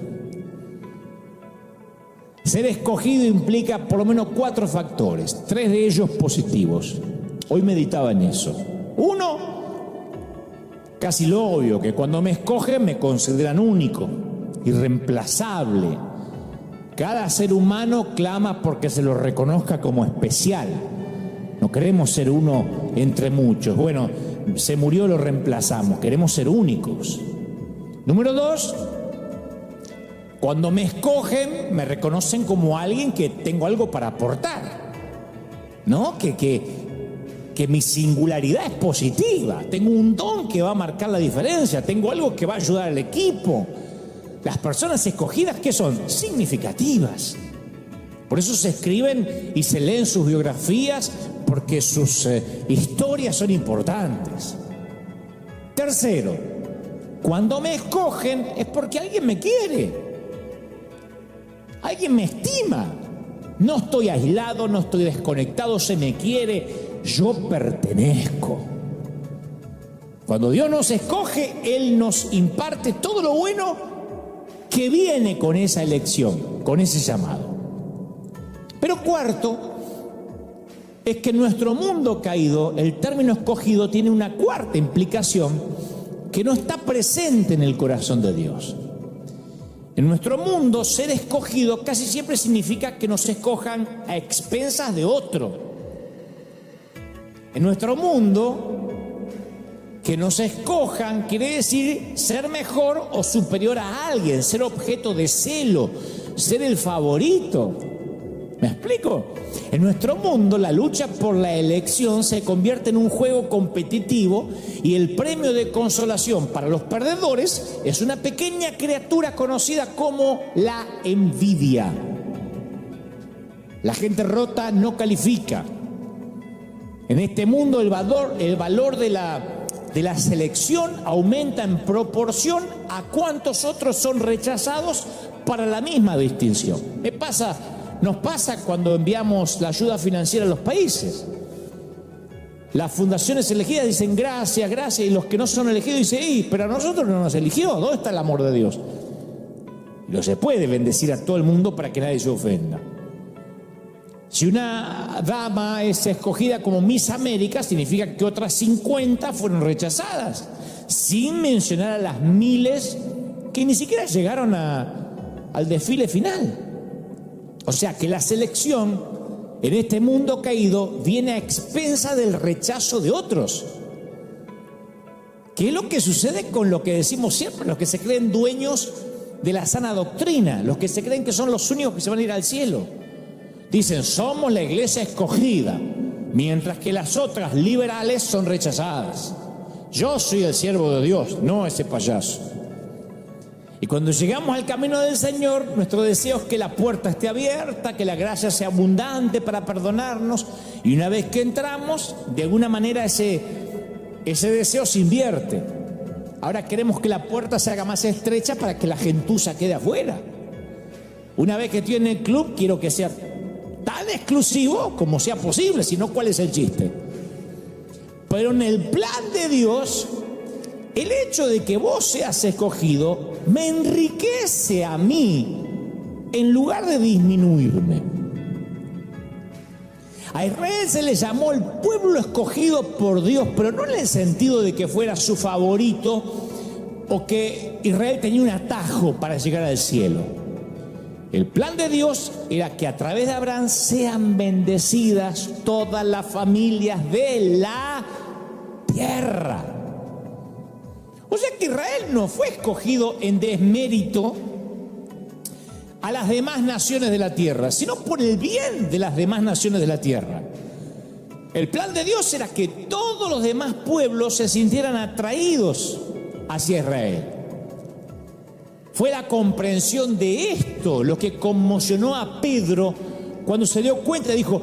Ser escogido implica por lo menos 4 factores, 3 de ellos positivos. Hoy meditaba en eso. 1, casi lo obvio, que cuando me escogen me consideran único, irreemplazable. Cada ser humano clama porque se lo reconozca como especial. No queremos ser uno entre muchos. Bueno, se murió, lo reemplazamos. Queremos ser únicos. Número 2, cuando me escogen, me reconocen como alguien que tengo algo para aportar, ¿no? Que mi singularidad es positiva. Tengo un don que va a marcar la diferencia. Tengo algo que va a ayudar al equipo. Las personas escogidas, ¿qué son? Significativas. Por eso se escriben y se leen sus biografías, porque sus historias son importantes. Tercero, cuando me escogen es porque alguien me quiere, alguien me estima. No estoy aislado, no estoy desconectado, se me quiere, yo pertenezco. Cuando Dios nos escoge, Él nos imparte todo lo bueno que viene con esa elección, con ese llamado. Pero cuarto, es que en nuestro mundo caído, el término escogido tiene una cuarta implicación que no está presente en el corazón de Dios. En nuestro mundo, ser escogido casi siempre significa que nos escojan a expensas de otro. En nuestro mundo, que nos escojan quiere decir ser mejor o superior a alguien, ser objeto de celo, ser el favorito. ¿Me explico? En nuestro mundo, la lucha por la elección se convierte en un juego competitivo y el premio de consolación para los perdedores es una pequeña criatura conocida como la envidia. La gente rota no califica. En este mundo, el valor de la selección aumenta en proporción a cuántos otros son rechazados para la misma distinción. Nos pasa cuando enviamos la ayuda financiera a los países. Las fundaciones elegidas dicen gracias, gracias, y los que no son elegidos dicen, pero a nosotros no nos eligió, ¿dónde está el amor de Dios? No se puede bendecir a todo el mundo para que nadie se ofenda. Si una dama es escogida como Miss América, significa que otras 50 fueron rechazadas, sin mencionar a las miles que ni siquiera llegaron al desfile final. O sea que la selección en este mundo caído viene a expensa del rechazo de otros. ¿Qué es lo que sucede con lo que decimos siempre? Los que se creen dueños de la sana doctrina, los que se creen que son los únicos que se van a ir al cielo. Dicen, somos la iglesia escogida, mientras que las otras liberales son rechazadas. Yo soy el siervo de Dios, no ese payaso. Y cuando llegamos al camino del Señor, nuestro deseo es que la puerta esté abierta, que la gracia sea abundante para perdonarnos. Y una vez que entramos, de alguna manera ese deseo se invierte. Ahora queremos que la puerta se haga más estrecha para que la gentuza quede afuera. Una vez que estoy en el club, quiero que sea tan exclusivo como sea posible, si no, ¿cuál es el chiste? Pero en el plan de Dios, el hecho de que vos seas escogido me enriquece a mí en lugar de disminuirme. A Israel se le llamó el pueblo escogido por Dios, pero no en el sentido de que fuera su favorito o que Israel tenía un atajo para llegar al cielo. El plan de Dios era que a través de Abraham sean bendecidas todas las familias de la tierra. O sea que Israel no fue escogido en desmérito a las demás naciones de la tierra, sino por el bien de las demás naciones de la tierra. El plan de Dios era que todos los demás pueblos se sintieran atraídos hacia Israel. Fue la comprensión de esto lo que conmocionó a Pedro cuando se dio cuenta y dijo: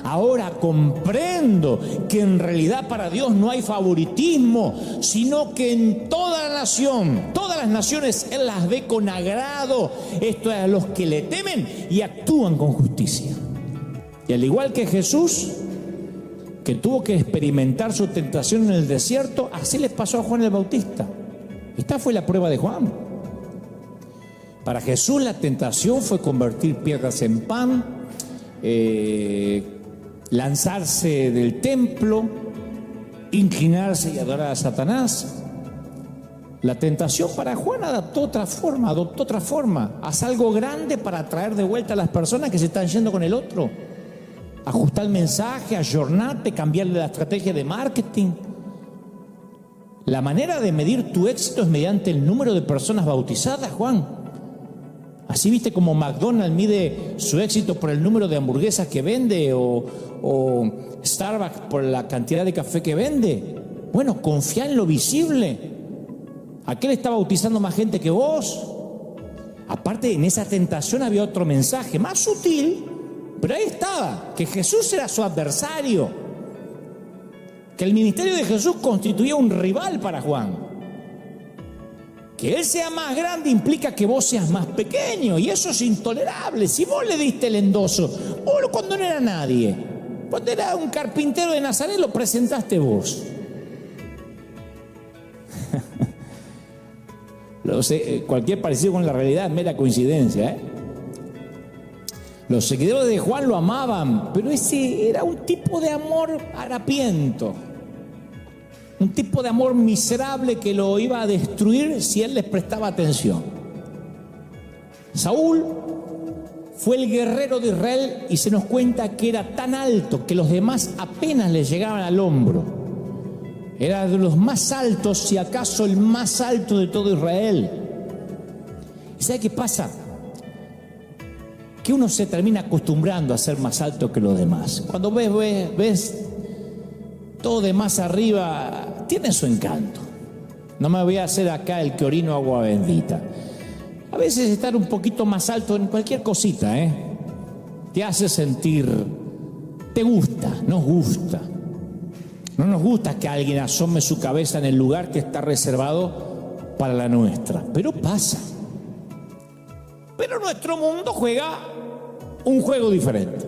ahora comprendo que en realidad para Dios no hay favoritismo, sino que en toda la nación, todas las naciones Él las ve con agrado. Esto es a los que le temen y actúan con justicia. Y al igual que Jesús, que tuvo que experimentar su tentación en el desierto, así les pasó a Juan el Bautista. Esta fue la prueba de Juan. Para Jesús la tentación fue convertir piedras en pan, lanzarse del templo, inclinarse y adorar a Satanás. La tentación para Juan adoptó otra forma. Haz algo grande para atraer de vuelta a las personas que se están yendo con el otro. Ajustar el mensaje, ayornarte, cambiarle la estrategia de marketing. La manera de medir tu éxito es mediante el número de personas bautizadas, Juan. Así viste como McDonald's mide su éxito por el número de hamburguesas que vende o Starbucks por la cantidad de café que vende. Bueno, confía en lo visible. Aquel está bautizando más gente que vos. Aparte, en esa tentación había otro mensaje más sutil, pero ahí estaba, que Jesús era su adversario, que el ministerio de Jesús constituía un rival para Juan. Que Él sea más grande implica que vos seas más pequeño, y eso es intolerable. Si vos le diste el endoso, vos cuando no era nadie, cuando era un carpintero de Nazaret, lo presentaste vos. Cualquier parecido con la realidad es mera coincidencia, ¿eh? Los seguidores de Juan lo amaban, pero ese era un tipo de amor harapiento. Un tipo de amor miserable que lo iba a destruir si él les prestaba atención. Saúl fue el guerrero de Israel y se nos cuenta que era tan alto que los demás apenas le llegaban al hombro. Era de los más altos, si acaso el más alto de todo Israel. ¿Y sabe qué pasa? Que uno se termina acostumbrando a ser más alto que los demás. Cuando ves todo de más arriba, tiene su encanto. No me voy a hacer acá el que orino agua bendita. A veces estar un poquito más alto en cualquier cosita, te hace sentir, te gusta, nos gusta. No nos gusta que alguien asome su cabeza en el lugar que está reservado para la nuestra, pero pasa. Pero nuestro mundo juega un juego diferente.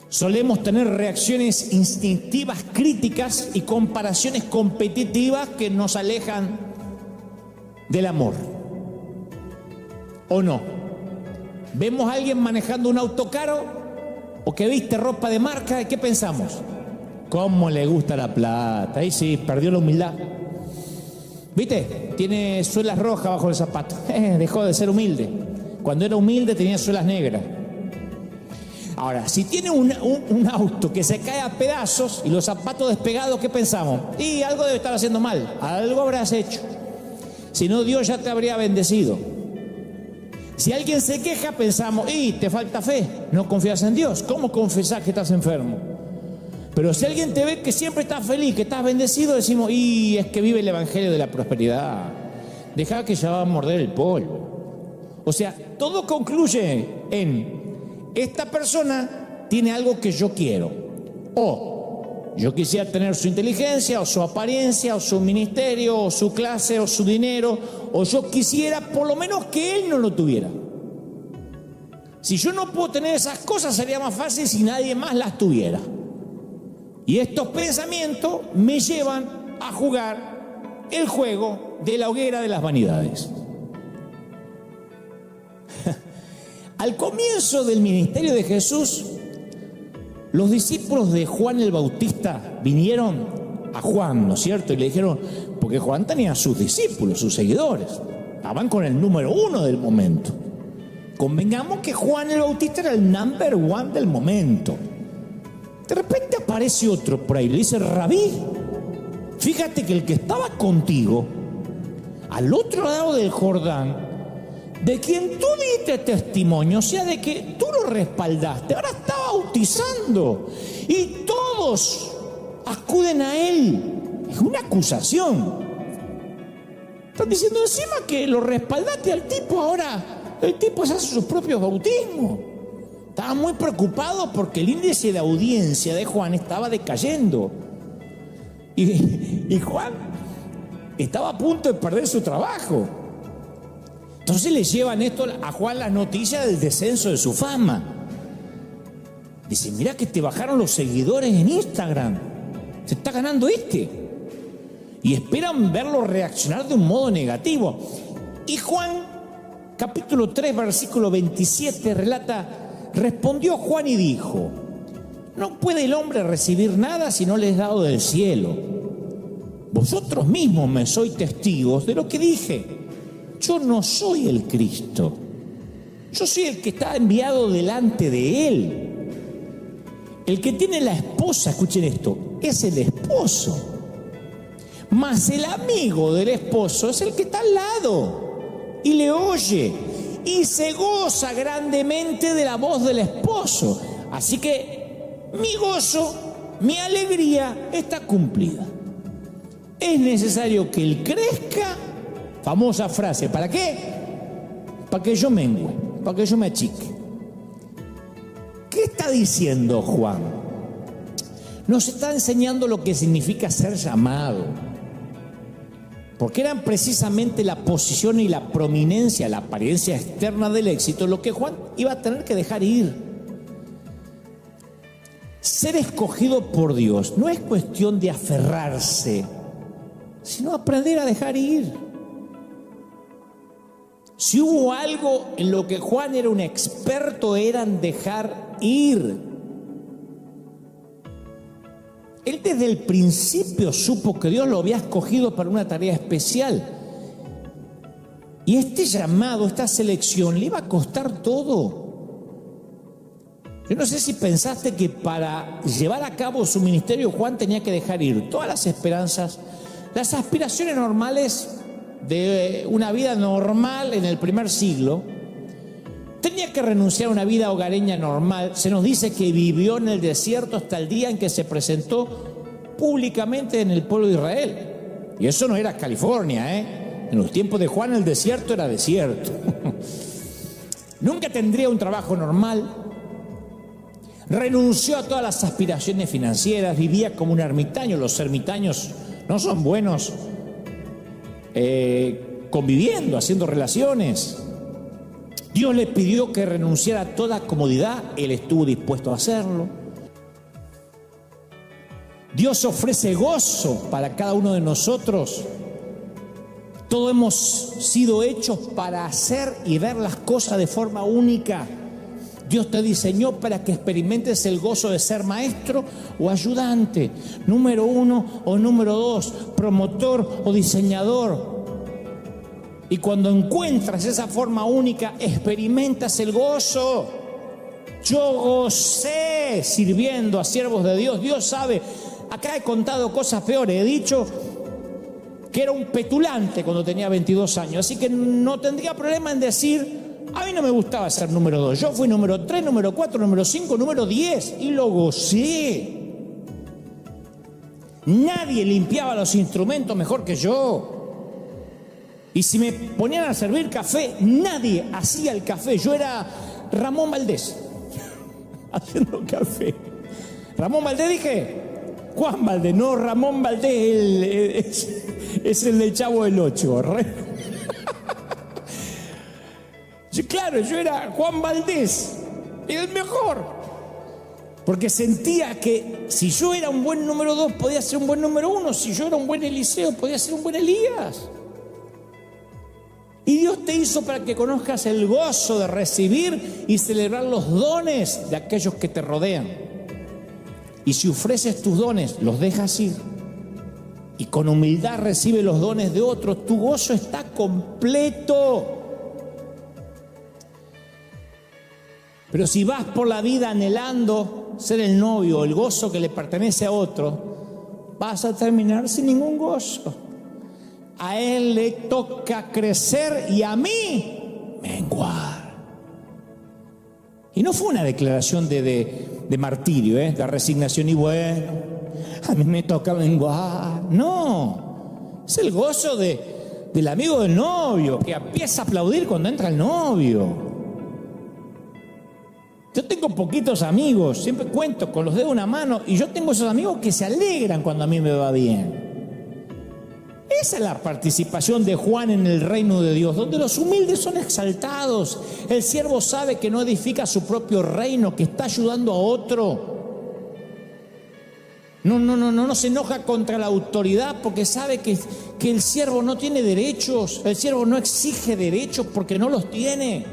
Solemos tener reacciones instintivas críticas y comparaciones competitivas que nos alejan del amor. ¿O no? Vemos a alguien manejando un auto caro o que viste ropa de marca, ¿y qué pensamos? ¿Cómo le gusta la plata? Ahí sí, perdió la humildad. ¿Viste? Tiene suelas rojas bajo el zapato. Dejó de ser humilde. Cuando era humilde tenía suelas negras. Ahora, si tiene un auto que se cae a pedazos y los zapatos despegados, ¿qué pensamos? Y algo debe estar haciendo mal, algo habrás hecho. Si no, Dios ya te habría bendecido. Si alguien se queja, pensamos, y te falta fe, no confías en Dios. ¿Cómo confesar que estás enfermo? Pero si alguien te ve que siempre estás feliz, que estás bendecido, decimos, y es que vive el evangelio de la prosperidad. Deja que ya va a morder el polvo. O sea, todo concluye en: esta persona tiene algo que yo quiero. O yo quisiera tener su inteligencia, o su apariencia, o su ministerio, o su clase, o su dinero. O yo quisiera por lo menos que él no lo tuviera. Si yo no puedo tener esas cosas, sería más fácil si nadie más las tuviera. Y estos pensamientos me llevan a jugar el juego de la hoguera de las vanidades. Al comienzo del ministerio de Jesús, los discípulos de Juan el Bautista vinieron a Juan, ¿no es cierto? Y le dijeron, porque Juan tenía sus discípulos, sus seguidores, estaban con el número 1 del momento. Convengamos que Juan el Bautista era el number 1 del momento. De repente aparece otro por ahí, le dice, Rabí, fíjate que el que estaba contigo, al otro lado del Jordán, de quien tú diste testimonio, o sea, de que tú lo respaldaste, ahora está bautizando y todos acuden a él. Es una acusación. Están diciendo encima que lo respaldaste al tipo, ahora el tipo se hace sus propios bautismos. Estaba muy preocupado porque el índice de audiencia de Juan estaba decayendo. Y Juan estaba a punto de perder su trabajo. Entonces le llevan esto a Juan la noticia del descenso de su fama. Dice, mirá que te bajaron los seguidores en Instagram. Se está ganando este. Y esperan verlo reaccionar de un modo negativo. Y Juan, capítulo 3, versículo 27, relata, respondió Juan y dijo, no puede el hombre recibir nada si no le es dado del cielo. Vosotros mismos me sois testigos de lo que dije. Yo no soy el Cristo. Yo soy el que está enviado delante de él. El que tiene la esposa, escuchen esto, es el esposo. Mas el amigo del esposo es el que está al lado y le oye y se goza grandemente de la voz del esposo. Así que mi gozo, mi alegría está cumplida. Es necesario que él crezca, famosa frase, ¿para qué? Para que yo mengüe, para que yo me achique. ¿Qué está diciendo Juan? Nos está enseñando lo que significa ser llamado. Porque eran precisamente la posición y la prominencia, la apariencia externa del éxito, lo que Juan iba a tener que dejar ir. Ser escogido por Dios no es cuestión de aferrarse, sino aprender a dejar ir. Si hubo algo en lo que Juan era un experto, era en dejar ir. Él desde el principio supo que Dios lo había escogido para una tarea especial. Y este llamado, esta selección, le iba a costar todo. Yo no sé si pensaste que para llevar a cabo su ministerio Juan tenía que dejar ir todas las esperanzas, las aspiraciones normales de una vida normal en el primer siglo. Tenía que renunciar a una vida hogareña normal. Se nos dice que vivió en el desierto hasta el día en que se presentó públicamente en el pueblo de Israel. Y eso no era California, En los tiempos de Juan el desierto era desierto. Nunca tendría un trabajo normal. Renunció a todas las aspiraciones financieras. Vivía como un ermitaño. Los ermitaños no son buenos conviviendo, haciendo relaciones. Dios le pidió que renunciara a toda comodidad, él estuvo dispuesto a hacerlo. Dios ofrece gozo para cada uno de nosotros. Todos hemos sido hechos para hacer y ver las cosas de forma única. Dios te diseñó para que experimentes el gozo de ser maestro o ayudante, número 1 o número 2, promotor o diseñador. Y cuando encuentras esa forma única, experimentas el gozo. Yo gocé sirviendo a siervos de Dios. Dios sabe, acá he contado cosas peores. He dicho que era un petulante cuando tenía 22 años. Así que no tendría problema en decir, a mí no me gustaba ser número 2. Yo fui número 3, número 4, número 5, número 10 y lo gocé. Nadie limpiaba los instrumentos mejor que yo. Y si me ponían a servir café, nadie hacía el café. Yo era Ramón Valdés haciendo café. Ramón Valdés dije, Juan Valdés, no Ramón Valdés, es el del Chavo del 8. Claro, yo era Juan Valdés, el mejor. Porque sentía que si yo era un buen número 2, podía ser un buen número 1. Si yo era un buen Eliseo, podía ser un buen Elías. Y Dios te hizo para que conozcas el gozo de recibir y celebrar los dones de aquellos que te rodean. Y si ofreces tus dones, los dejas ir. Y con humildad recibe los dones de otros, tu gozo está completo. Pero si vas por la vida anhelando ser el novio, el gozo que le pertenece a otro, vas a terminar sin ningún gozo. A él le toca crecer y a mí menguar. Y no fue una declaración de martirio, de resignación y bueno, a mí me toca menguar. No, es el gozo de del amigo del novio, que empieza a aplaudir cuando entra el novio. Yo tengo poquitos amigos, siempre cuento con los dedos de una mano, y yo tengo esos amigos que se alegran cuando a mí me va bien. Esa es la participación de Juan en el reino de Dios, donde los humildes son exaltados. El siervo sabe que no edifica su propio reino, que está ayudando a otro. No se enoja contra la autoridad porque sabe que el siervo no tiene derechos. El siervo no exige derechos porque no los tiene.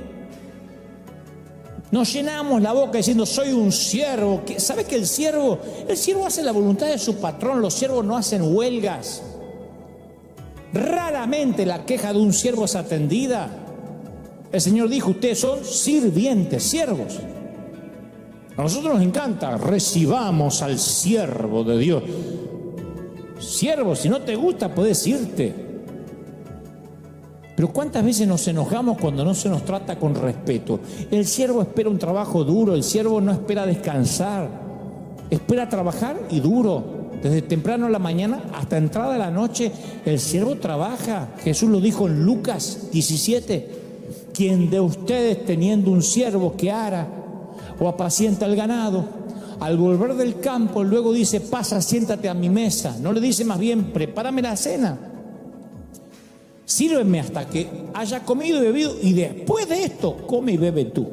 Nos llenamos la boca diciendo soy un siervo. ¿Sabe que el siervo hace la voluntad de su patrón? Los siervos no hacen huelgas. Raramente la queja de un siervo es atendida. El Señor dijo, ustedes son sirvientes, siervos. A nosotros nos encanta, recibamos al siervo de Dios. Siervo, si no te gusta puedes irte. Pero ¿cuántas veces nos enojamos cuando no se nos trata con respeto? El siervo espera un trabajo duro, el siervo no espera descansar, espera trabajar y duro. Desde temprano en la mañana hasta entrada de la noche, el siervo trabaja. Jesús lo dijo en Lucas 17. ¿Quién de ustedes teniendo un siervo que ara o apacienta el ganado, al volver del campo luego dice, pasa, siéntate a mi mesa? No le dice más bien, prepárame la cena, sírveme hasta que haya comido y bebido, y después de esto, come y bebe tú.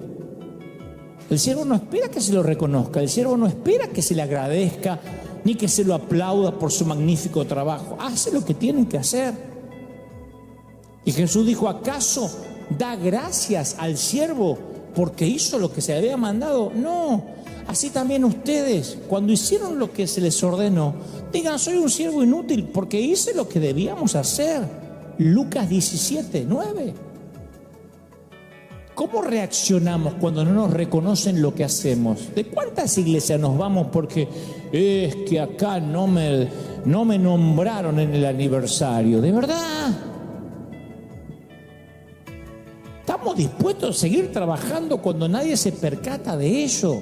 El siervo no espera que se lo reconozca, el siervo no espera que se le agradezca, ni que se lo aplauda por su magnífico trabajo. Hace lo que tienen que hacer. Y Jesús dijo, ¿acaso da gracias al siervo porque hizo lo que se le había mandado? No, así también ustedes, cuando hicieron lo que se les ordenó, digan, soy un siervo inútil porque hice lo que debíamos hacer. Lucas 17, 9. ¿Cómo reaccionamos cuando no nos reconocen lo que hacemos? ¿De cuántas iglesias nos vamos porque es que acá no me nombraron en el aniversario? ¿De verdad? ¿Estamos dispuestos a seguir trabajando cuando nadie se percata de ello?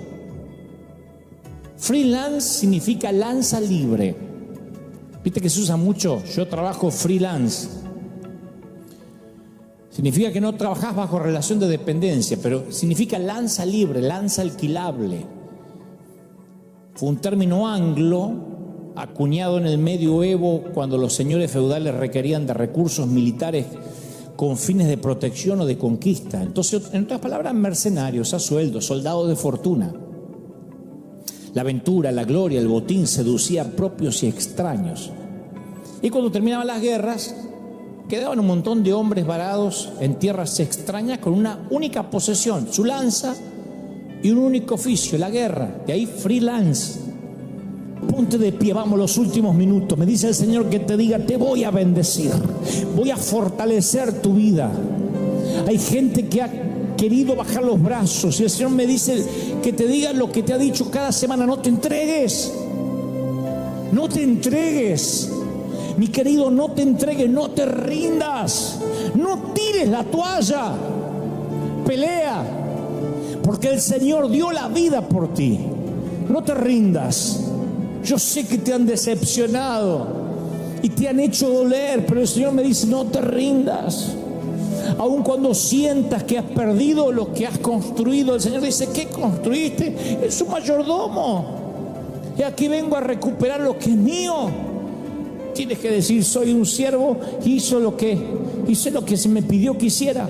Freelance significa lanza libre. Viste que se usa mucho, yo trabajo freelance. Significa que no trabajás bajo relación de dependencia, pero significa lanza libre, lanza alquilable. Fue un término anglo acuñado en el medioevo cuando los señores feudales requerían de recursos militares con fines de protección o de conquista. Entonces, en otras palabras, mercenarios a sueldo, soldados de fortuna. La aventura, la gloria, el botín seducía a propios y extraños. Y cuando terminaban las guerras, quedaban un montón de hombres varados en tierras extrañas con una única posesión, su lanza y un único oficio, la guerra. De ahí freelance. Ponte de pie, vamos los últimos minutos. Me dice el Señor que te diga, te voy a bendecir, voy a fortalecer tu vida. Hay gente que ha querido bajar los brazos y el Señor me dice que te diga lo que te ha dicho cada semana, no te entregues, no te entregues. Mi querido, no te entregues, no te rindas, no tires la toalla, pelea, porque el Señor dio la vida por ti. No te rindas. Yo sé que te han decepcionado y te han hecho doler, pero el Señor me dice, no te rindas. Aun cuando sientas que has perdido lo que has construido, el Señor dice, ¿qué construiste? Es su mayordomo. Y aquí vengo a recuperar lo que es mío. Tienes que decir, soy un siervo, hice lo que se me pidió que hiciera.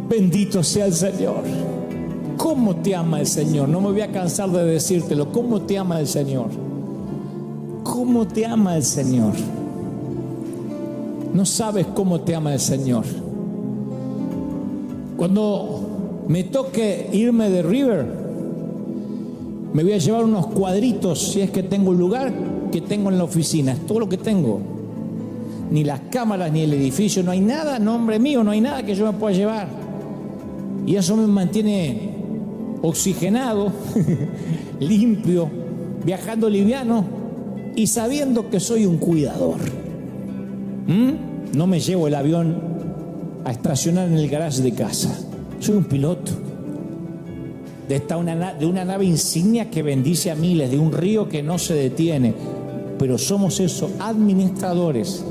Bendito sea el Señor. ¿Cómo te ama el Señor? No me voy a cansar de decírtelo. ¿Cómo te ama el Señor? ¿Cómo te ama el Señor? No sabes cómo te ama el Señor. Cuando me toque irme de River, me voy a llevar unos cuadritos, si es que tengo un lugar, que tengo en la oficina. Es todo lo que tengo. Ni las cámaras, ni el edificio, no hay nada, nombre mío, no hay nada que yo me pueda llevar. Y eso me mantiene oxigenado, limpio, viajando liviano y sabiendo que soy un cuidador. No me llevo el avión a estacionar en el garaje de casa. Soy un piloto de una nave insignia que bendice a miles, de un río que no se detiene. pero somos eso, administradores.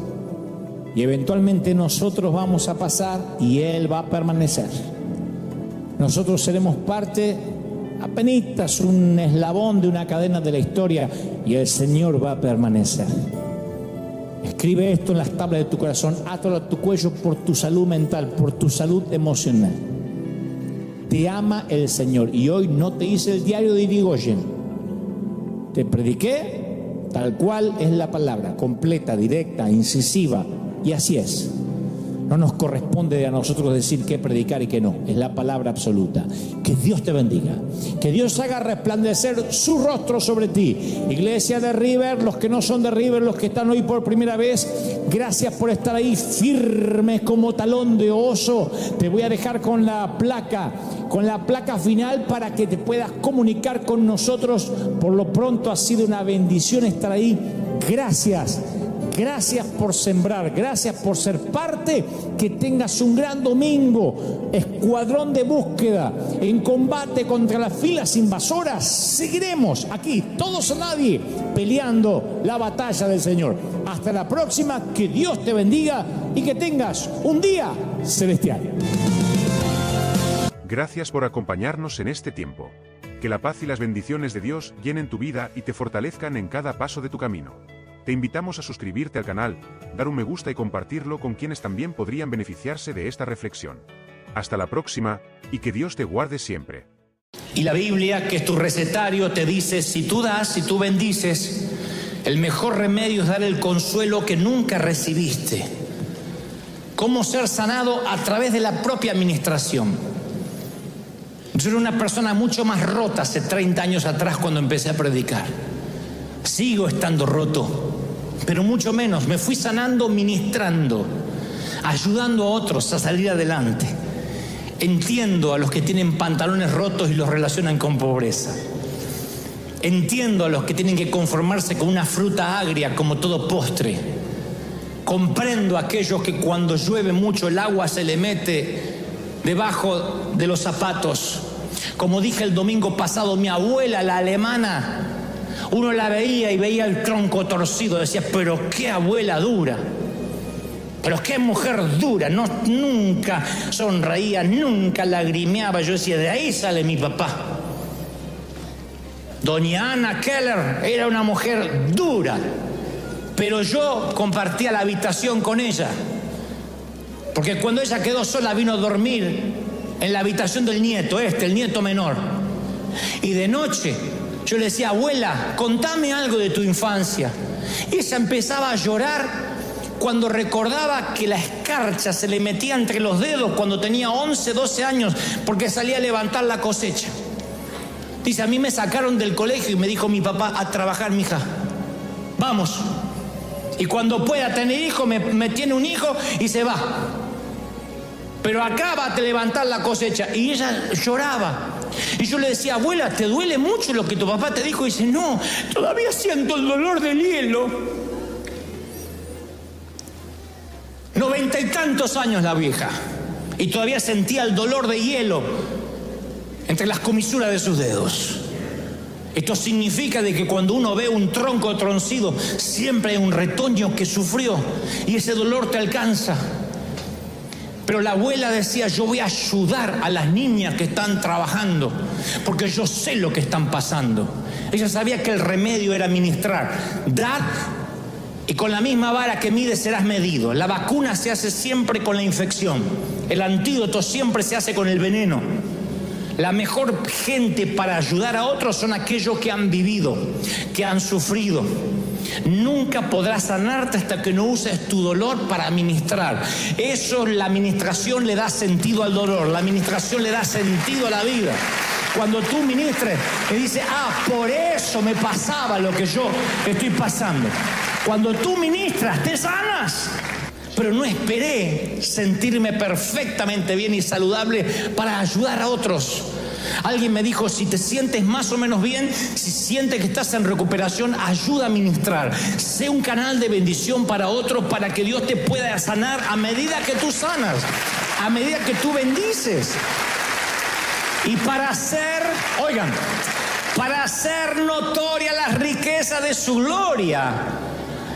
Y eventualmente nosotros vamos a pasar y Él va a permanecer. Nosotros seremos parte, apenitas un eslabón de una cadena de la historia, y el Señor va a permanecer. Escribe esto en las tablas de tu corazón, átalo a tu cuello por tu salud mental, por tu salud emocional. Te ama el Señor. Y hoy no te hice el diario de Irigoyen. Te prediqué tal cual es la palabra, completa, directa, incisiva. Y así es. No nos corresponde a nosotros decir qué predicar y qué no. Es la palabra absoluta. Que Dios te bendiga. Que Dios haga resplandecer su rostro sobre ti. Iglesia de River, los que no son de River, los que están hoy por primera vez, gracias por estar ahí firmes como talón de oso. Te voy a dejar con la placa final para que te puedas comunicar con nosotros. Por lo pronto ha sido una bendición estar ahí. Gracias. Gracias por sembrar, gracias por ser parte. Que tengas un gran domingo. Escuadrón de búsqueda en combate contra las filas invasoras. Seguiremos aquí, todos o nadie, peleando la batalla del Señor. Hasta la próxima, que Dios te bendiga y que tengas un día celestial. Gracias por acompañarnos en este tiempo. Que la paz y las bendiciones de Dios llenen tu vida y te fortalezcan en cada paso de tu camino. Te invitamos a suscribirte al canal, dar un me gusta y compartirlo con quienes también podrían beneficiarse de esta reflexión. Hasta la próxima, y que Dios te guarde siempre. Y la Biblia, que es tu recetario, te dice, si tú das, si tú bendices, el mejor remedio es dar el consuelo que nunca recibiste. ¿Cómo ser sanado? A través de la propia administración. Yo era una persona mucho más rota hace 30 años atrás cuando empecé a predicar. Sigo estando roto, pero mucho menos. Me fui sanando ministrando, ayudando a otros a salir adelante. Entiendo a los que tienen pantalones rotos y los relacionan con pobreza. Entiendo a los que tienen que conformarse con una fruta agria como todo postre. Comprendo a aquellos que cuando llueve mucho el agua se le mete debajo de los zapatos. Como dije el domingo pasado, mi abuela, la alemana, uno la veía y veía el tronco torcido. Decía, pero qué abuela dura. Pero qué mujer dura. No, nunca sonreía, nunca lagrimeaba. Yo decía, de ahí sale mi papá. Doña Ana Keller era una mujer dura. Pero yo compartía la habitación con ella. Porque cuando ella quedó sola vino a dormir en la habitación del nieto, el nieto menor. Y de noche yo le decía, abuela, contame algo de tu infancia. Y ella empezaba a llorar cuando recordaba que la escarcha se le metía entre los dedos cuando tenía 11, 12 años, porque salía a levantar la cosecha. Dice, a mí me sacaron del colegio y me dijo mi papá, a trabajar, mija. Vamos. Y cuando pueda tener hijo, me tiene un hijo y se va. Pero acá va a levantar la cosecha. Y ella lloraba. Y yo le decía, abuela, ¿te duele mucho lo que tu papá te dijo? Y dice, no, todavía siento el dolor del hielo. 90 y tantos años la vieja. Y todavía sentía el dolor de hielo entre las comisuras de sus dedos. Esto significa de que cuando uno ve un tronco troncido, siempre hay un retoño que sufrió y ese dolor te alcanza. Pero la abuela decía, yo voy a ayudar a las niñas que están trabajando, porque yo sé lo que están pasando. Ella sabía que el remedio era ministrar. Dar y con la misma vara que mides serás medido. La vacuna se hace siempre con la infección. El antídoto siempre se hace con el veneno. La mejor gente para ayudar a otros son aquellos que han vivido, que han sufrido. Nunca podrás sanarte hasta que no uses tu dolor para ministrar. Eso, la administración le da sentido al dolor, la administración le da sentido a la vida. Cuando tú ministres, te dice, por eso me pasaba lo que yo estoy pasando. Cuando tú ministras, te sanas. Pero no esperé sentirme perfectamente bien y saludable para ayudar a otros. Alguien me dijo, si te sientes más o menos bien, si sientes que estás en recuperación, ayuda a ministrar. Sé un canal de bendición para otros, para que Dios te pueda sanar a medida que tú sanas, a medida que tú bendices. Y para para hacer notoria las riquezas de su gloria,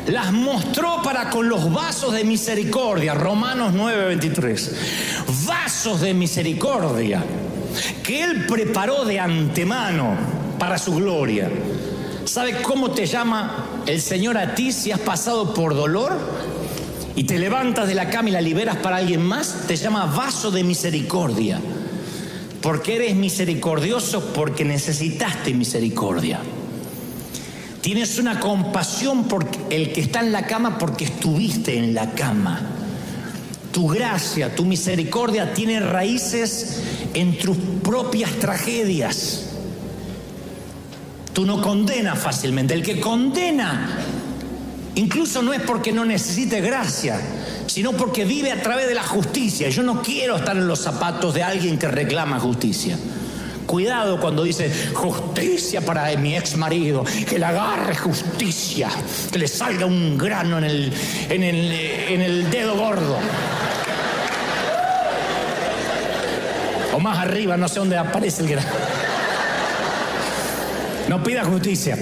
las mostró para con los vasos de misericordia. Romanos 9:23. Vasos de misericordia que Él preparó de antemano para su gloria. ¿Sabe cómo te llama el Señor a ti si has pasado por dolor y te levantas de la cama y la liberas para alguien más? Te llama vaso de misericordia, porque eres misericordioso, porque necesitaste misericordia. Tienes una compasión por el que está en la cama porque estuviste en la cama. Tu gracia, tu misericordia tiene raíces en tus propias tragedias. Tú no condenas fácilmente. El que condena incluso no es porque no necesite gracia, sino porque vive a través de la justicia. Yo no quiero estar en los zapatos de alguien que reclama justicia. Cuidado cuando dice justicia para mi ex marido, que le agarre justicia, que le salga un grano en el dedo gordo. O más arriba, no sé dónde aparece el grano. No pida justicia.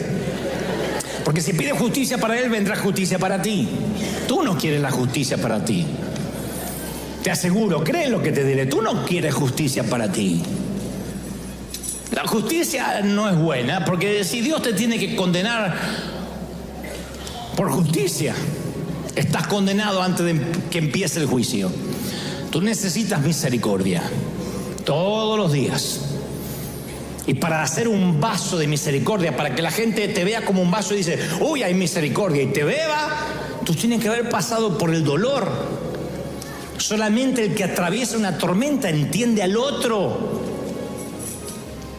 Porque si pide justicia para él, vendrá justicia para ti. Tú no quieres la justicia para ti. Te aseguro, cree lo que te diré. Tú no quieres justicia para ti. La justicia no es buena, porque si Dios te tiene que condenar por justicia, estás condenado antes de que empiece el juicio. Tú necesitas misericordia todos los días. Y para hacer un vaso de misericordia, para que la gente te vea como un vaso y dice, uy, hay misericordia, y te beba, tú tienes que haber pasado por el dolor. Solamente el que atraviesa una tormenta entiende al otro.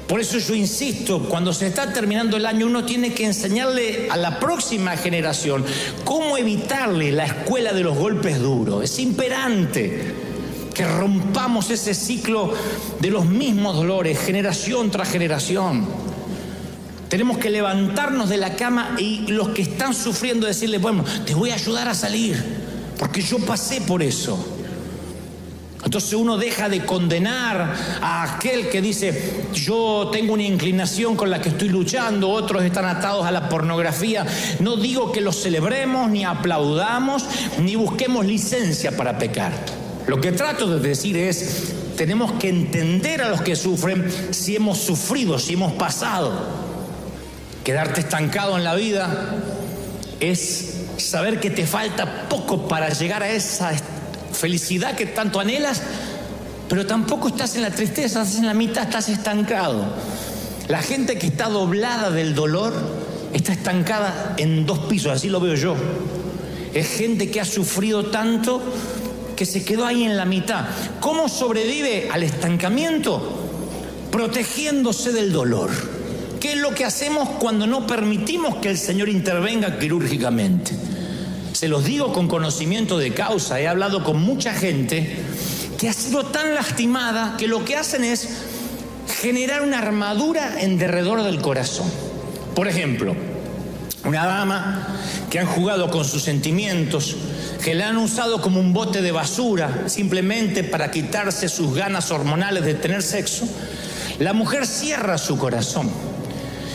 Por eso yo insisto, cuando se está terminando el año, uno tiene que enseñarle a la próxima generación cómo evitarle la escuela de los golpes duros. Es imperante que rompamos ese ciclo de los mismos dolores, generación tras generación. Tenemos que levantarnos de la cama y los que están sufriendo decirles, bueno, te voy a ayudar a salir, porque yo pasé por eso. Entonces uno deja de condenar a aquel que dice, yo tengo una inclinación con la que estoy luchando, otros están atados a la pornografía. No digo que los celebremos, ni aplaudamos, ni busquemos licencia para pecar. Lo que trato de decir es, tenemos que entender a los que sufren si hemos sufrido, si hemos pasado. Quedarte estancado en la vida es saber que te falta poco para llegar a esa felicidad que tanto anhelas, pero tampoco estás en la tristeza, estás en la mitad, estás estancado. La gente que está doblada del dolor está estancada en 2 pisos, así lo veo yo. Es gente que ha sufrido tanto que se quedó ahí en la mitad. ¿Cómo sobrevive al estancamiento? Protegiéndose del dolor. ¿Qué es lo que hacemos cuando no permitimos que el Señor intervenga quirúrgicamente? Se los digo con conocimiento de causa. He hablado con mucha gente que ha sido tan lastimada que lo que hacen es generar una armadura en derredor del corazón. Por ejemplo, una dama que han jugado con sus sentimientos, que la han usado como un bote de basura simplemente para quitarse sus ganas hormonales de tener sexo. La mujer cierra su corazón,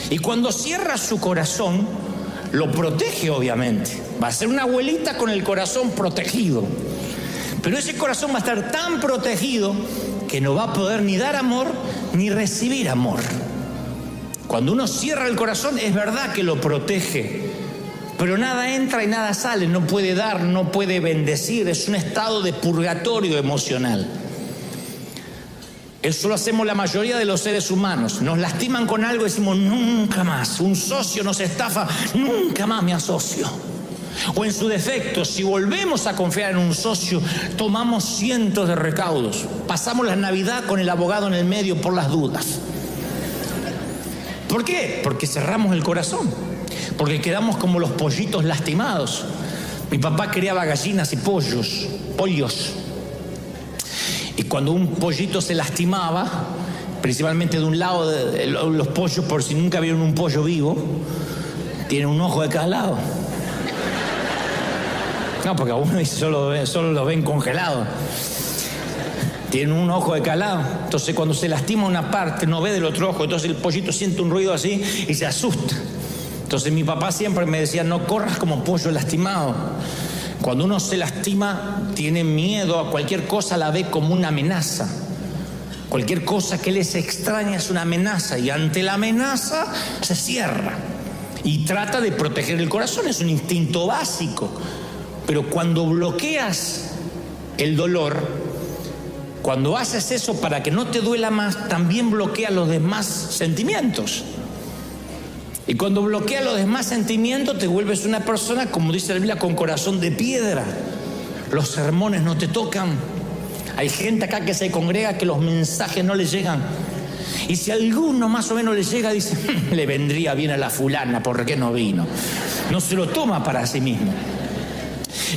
y cuando cierra su corazón lo protege, obviamente. Va a ser una abuelita con el corazón protegido, pero ese corazón va a estar tan protegido que no va a poder ni dar amor ni recibir amor. Cuando uno cierra el corazón, es verdad que lo protege, pero nada entra y nada sale, no puede dar, no puede bendecir, es un estado de purgatorio emocional. Eso lo hacemos la mayoría de los seres humanos. Nos lastiman con algo y decimos, nunca más. Un socio nos estafa, nunca más me asocio. O en su defecto, si volvemos a confiar en un socio, tomamos cientos de recaudos. Pasamos la Navidad con el abogado en el medio por las dudas. ¿Por qué? Porque cerramos el corazón. Porque quedamos como los pollitos lastimados. Mi papá criaba gallinas y pollos. Y cuando un pollito se lastimaba, principalmente de un lado, los pollos, por si nunca vieron un pollo vivo, tienen un ojo de cada lado. No, porque a uno solo lo ven congelado. tiene un ojo de calado. Entonces cuando se lastima una parte no ve del otro ojo, entonces el pollito siente un ruido así y se asusta. Entonces mi papá siempre me decía, no corras como pollo lastimado. Cuando uno se lastima, tiene miedo a cualquier cosa, la ve como una amenaza. Cualquier cosa que les extraña es una amenaza, y ante la amenaza se cierra y trata de proteger el corazón, es un instinto básico. Pero cuando bloqueas el dolor, cuando haces eso para que no te duela más, también bloqueas los demás sentimientos. Y cuando bloqueas los demás sentimientos, te vuelves una persona, como dice la Biblia, con corazón de piedra. Los sermones no te tocan. Hay gente acá que se congrega que los mensajes no les llegan. Y si alguno más o menos le llega, dice, le vendría bien a la fulana, ¿por qué no vino? No se lo toma para sí mismo.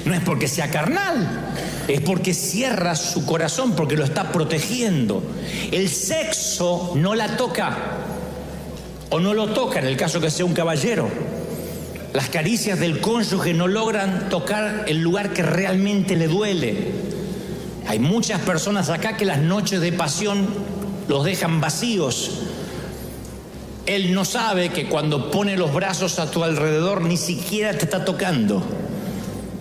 No es porque sea carnal, es porque cierra su corazón, porque lo está protegiendo. El sexo no la toca, o no lo toca en el caso que sea un caballero. Las caricias del cónyuge no logran tocar el lugar que realmente le duele. Hay muchas personas acá que las noches de pasión los dejan vacíos. Él no sabe que cuando pone los brazos a tu alrededor ni siquiera te está tocando,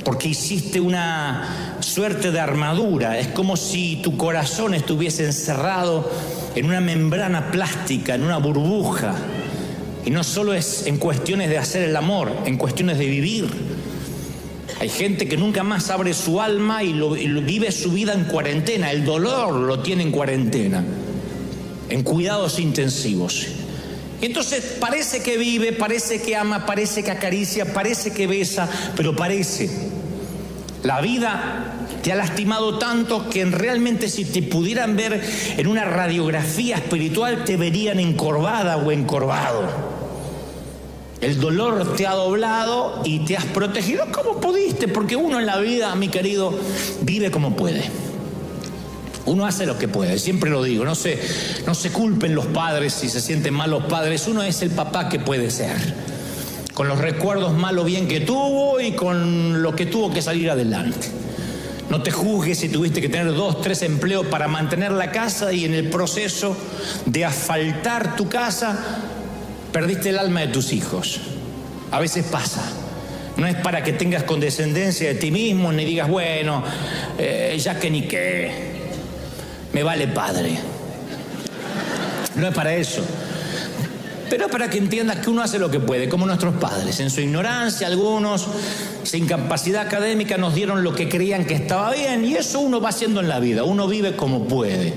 porque hiciste una suerte de armadura. Es como si tu corazón estuviese encerrado en una membrana plástica, en una burbuja. Y no solo es en cuestiones de hacer el amor, en cuestiones de vivir. Hay gente que nunca más abre su alma y vive su vida en cuarentena. El dolor lo tiene en cuarentena, en cuidados intensivos. Y entonces parece que vive, parece que ama, parece que acaricia, parece que besa, pero parece. La vida te ha lastimado tanto que realmente si te pudieran ver en una radiografía espiritual te verían encorvada o encorvado. El dolor te ha doblado y te has protegido como pudiste, porque uno en la vida, mi querido, vive como puede. Uno hace lo que puede, siempre lo digo, no se culpen los padres si se sienten mal los padres, uno es el papá que puede ser, con los recuerdos mal o bien que tuvo y con lo que tuvo que salir adelante. No te juzgues si tuviste que tener 2, 3 empleos para mantener la casa y en el proceso de asfaltar tu casa perdiste el alma de tus hijos. A veces pasa. No es para que tengas condescendencia de ti mismo ni digas, bueno, ya que ni qué, me vale padre. No es para eso. Pero para que entiendas que uno hace lo que puede, como nuestros padres. En su ignorancia, algunos, sin capacidad académica, nos dieron lo que creían que estaba bien, y eso uno va haciendo en la vida, uno vive como puede.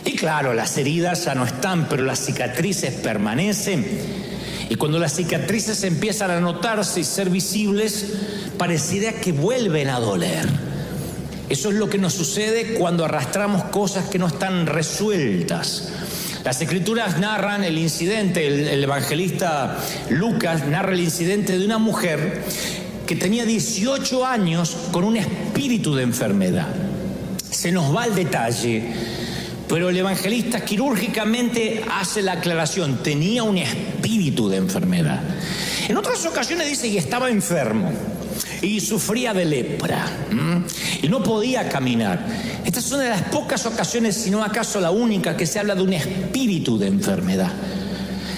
Y claro, las heridas ya no están, pero las cicatrices permanecen. Y cuando las cicatrices empiezan a notarse y ser visibles, pareciera que vuelven a doler. Eso es lo que nos sucede cuando arrastramos cosas que no están resueltas. Las escrituras narran el incidente, el evangelista Lucas narra el incidente de una mujer que tenía 18 años con un espíritu de enfermedad. Se nos va el detalle, pero el evangelista quirúrgicamente hace la aclaración, tenía un espíritu de enfermedad. En otras ocasiones dice que estaba enfermo y sufría de lepra y no podía caminar. Esta es una de las pocas ocasiones, si no acaso la única, que se habla de un espíritu de enfermedad.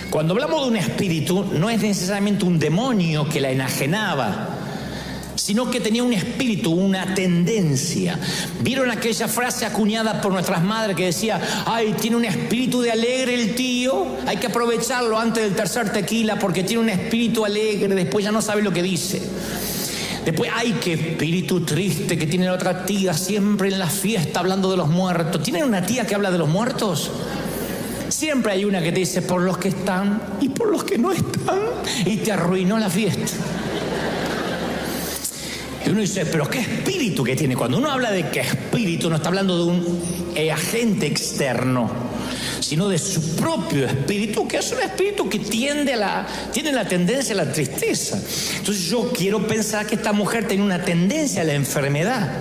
Cuando hablamos de un espíritu, no es necesariamente un demonio que la enajenaba, sino que tenía un espíritu, una tendencia. ¿Vieron aquella frase acuñada por nuestras madres que decía, ay, tiene un espíritu de alegre el tío, hay que aprovecharlo antes del tercer tequila porque tiene un espíritu alegre, después ya no sabe lo que dice? Después, ay, qué espíritu triste que tiene la otra tía, siempre en la fiesta hablando de los muertos. ¿Tienen una tía que habla de los muertos? Siempre hay una que te dice por los que están y por los que no están, y te arruinó la fiesta. Y uno dice, pero ¿qué espíritu que tiene? Cuando uno habla de qué espíritu, no está hablando de un agente externo, sino de su propio espíritu, que es un espíritu que tiene la tendencia a la tristeza. Entonces yo quiero pensar que esta mujer tenía una tendencia a la enfermedad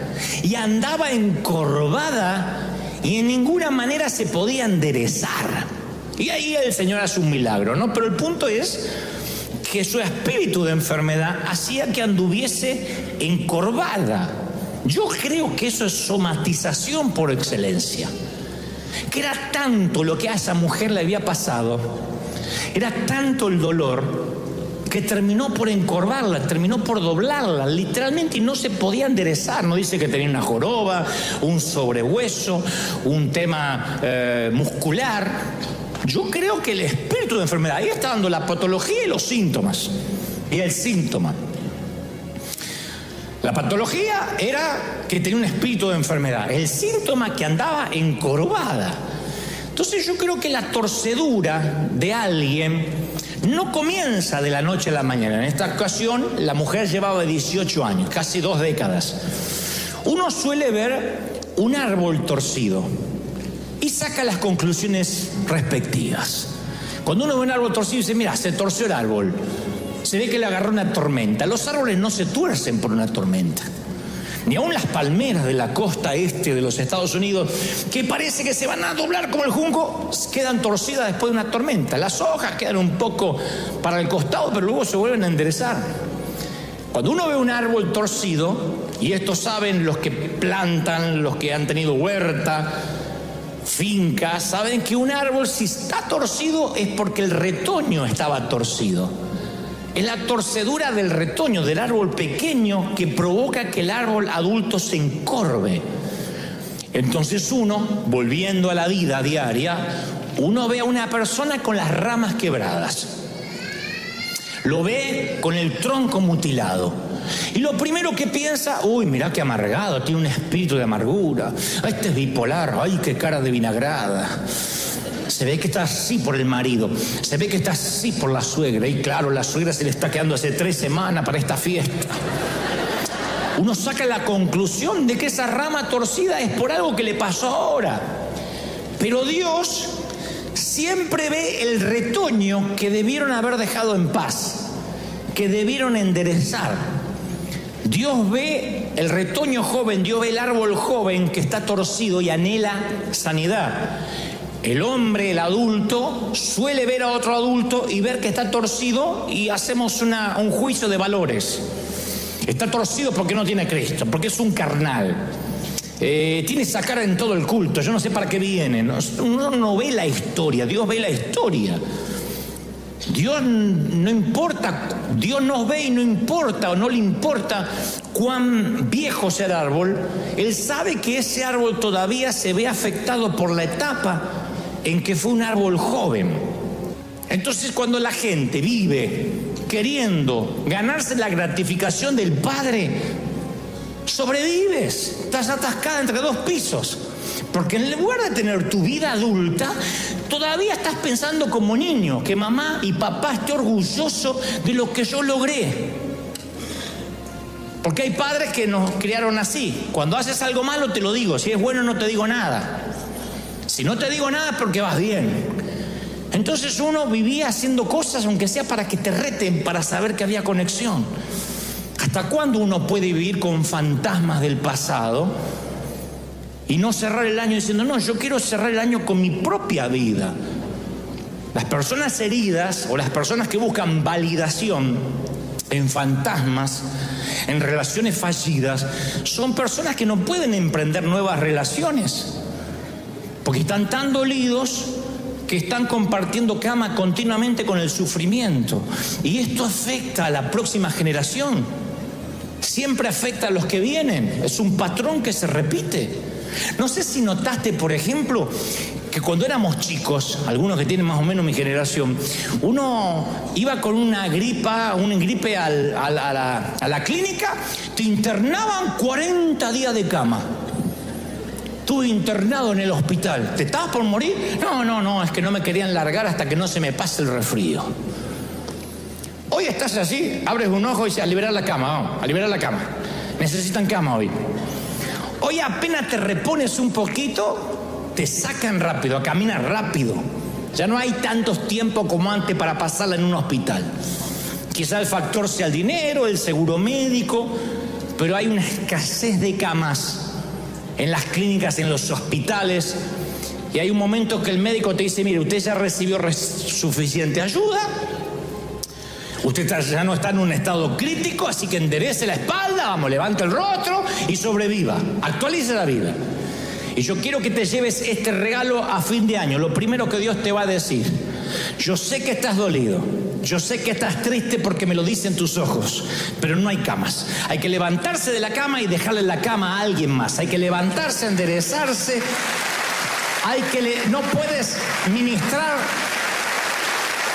y andaba encorvada y en ninguna manera se podía enderezar. Y ahí el Señor hace un milagro, ¿no? Pero el punto es que su espíritu de enfermedad hacía que anduviese encorvada. Yo creo que eso es somatización por excelencia. Que era tanto lo que a esa mujer le había pasado, era tanto el dolor, que terminó por encorvarla, terminó por doblarla, literalmente, y no se podía enderezar. No dice que tenía una joroba, un sobrehueso, un tema muscular. Yo creo que el espíritu de enfermedad, ahí está dando la patología y los síntomas, y el síntoma. La patología era que tenía un espíritu de enfermedad, el síntoma que andaba encorvada. Entonces yo creo que la torcedura de alguien no comienza de la noche a la mañana. En esta ocasión la mujer llevaba 18 años, casi 2 décadas. Uno suele ver un árbol torcido y saca las conclusiones respectivas. Cuando uno ve un árbol torcido dice, mira, se torció el árbol. Se ve que le agarró una tormenta. Los árboles no se tuercen por una tormenta. Ni aun las palmeras de la costa este de los Estados Unidos, que parece que se van a doblar como el junco, quedan torcidas después de una tormenta. Las hojas quedan un poco para el costado, pero luego se vuelven a enderezar. Cuando uno ve un árbol torcido, y esto saben los que plantan, los que han tenido huerta, fincas, saben que un árbol, si está torcido, es porque el retoño estaba torcido. Es la torcedura del retoño, del árbol pequeño, que provoca que el árbol adulto se encorve. Entonces uno, volviendo a la vida diaria, uno ve a una persona con las ramas quebradas. Lo ve con el tronco mutilado. Y lo primero que piensa, uy, mirá qué amargado, tiene un espíritu de amargura. Este es bipolar, ay, qué cara de vinagrada. Se ve que está así por el marido, se ve que está así por la suegra. Y claro, la suegra se le está quedando hace 3 semanas para esta fiesta. Uno saca la conclusión de que esa rama torcida es por algo que le pasó ahora. Pero Dios siempre ve el retoño que debieron haber dejado en paz, que debieron enderezar. Dios ve el retoño joven, Dios ve el árbol joven que está torcido y anhela sanidad. El hombre, el adulto, suele ver a otro adulto y ver que está torcido y hacemos un juicio de valores. Está torcido porque no tiene Cristo, porque es un carnal. Tiene esa cara en todo el culto, yo no sé para qué viene. Uno no ve la historia, Dios ve la historia. Dios no importa, Dios nos ve y no importa o no le importa cuán viejo sea el árbol. Él sabe que ese árbol todavía se ve afectado por la etapa en que fue un árbol joven. Entonces cuando la gente vive queriendo ganarse la gratificación del Padre, sobrevives, estás atascada entre 2 pisos. Porque en lugar de tener tu vida adulta, todavía estás pensando como niño, que mamá y papá esté orgulloso de lo que yo logré. Porque hay padres que nos criaron así. Cuando haces algo malo te lo digo, si es bueno no te digo nada. Si no te digo nada es porque vas bien. Entonces uno vivía haciendo cosas, aunque sea para que te reten, para saber que había conexión. ¿Hasta cuándo uno puede vivir con fantasmas del pasado y no cerrar el año diciendo, no, yo quiero cerrar el año con mi propia vida? Las personas heridas o las personas que buscan validación en fantasmas, en relaciones fallidas, son personas que no pueden emprender nuevas relaciones porque están tan dolidos que están compartiendo cama continuamente con el sufrimiento. Y esto afecta a la próxima generación. Siempre afecta a los que vienen. Es un patrón que se repite. No sé si notaste, por ejemplo, que cuando éramos chicos, algunos que tienen más o menos mi generación, uno iba con una gripe a la clínica, te internaban 40 días de cama. Estuve internado en el hospital. ¿Te estabas por morir? No, es que no me querían largar hasta que no se me pase el resfrío. Hoy estás así, abres un ojo y dices, a liberar la cama, vamos, a liberar la cama. Necesitan cama hoy. Hoy apenas te repones un poquito, te sacan rápido, a caminar rápido. Ya no hay tantos tiempos como antes para pasarla en un hospital. Quizá el factor sea el dinero, el seguro médico, pero hay una escasez de camas en las clínicas, en los hospitales, y hay un momento que el médico te dice, mire, usted ya recibió suficiente ayuda, Usted ya no está en un estado crítico, así que enderece la espalda, vamos, levante el rostro y sobreviva. Actualice la vida. Y yo quiero que te lleves este regalo a fin de año. Lo primero que Dios te va a decir: yo sé que estás dolido, yo sé que estás triste porque me lo dicen tus ojos, pero no hay camas. Hay que levantarse de la cama y dejarle la cama a alguien más. Hay que levantarse, enderezarse. No puedes ministrar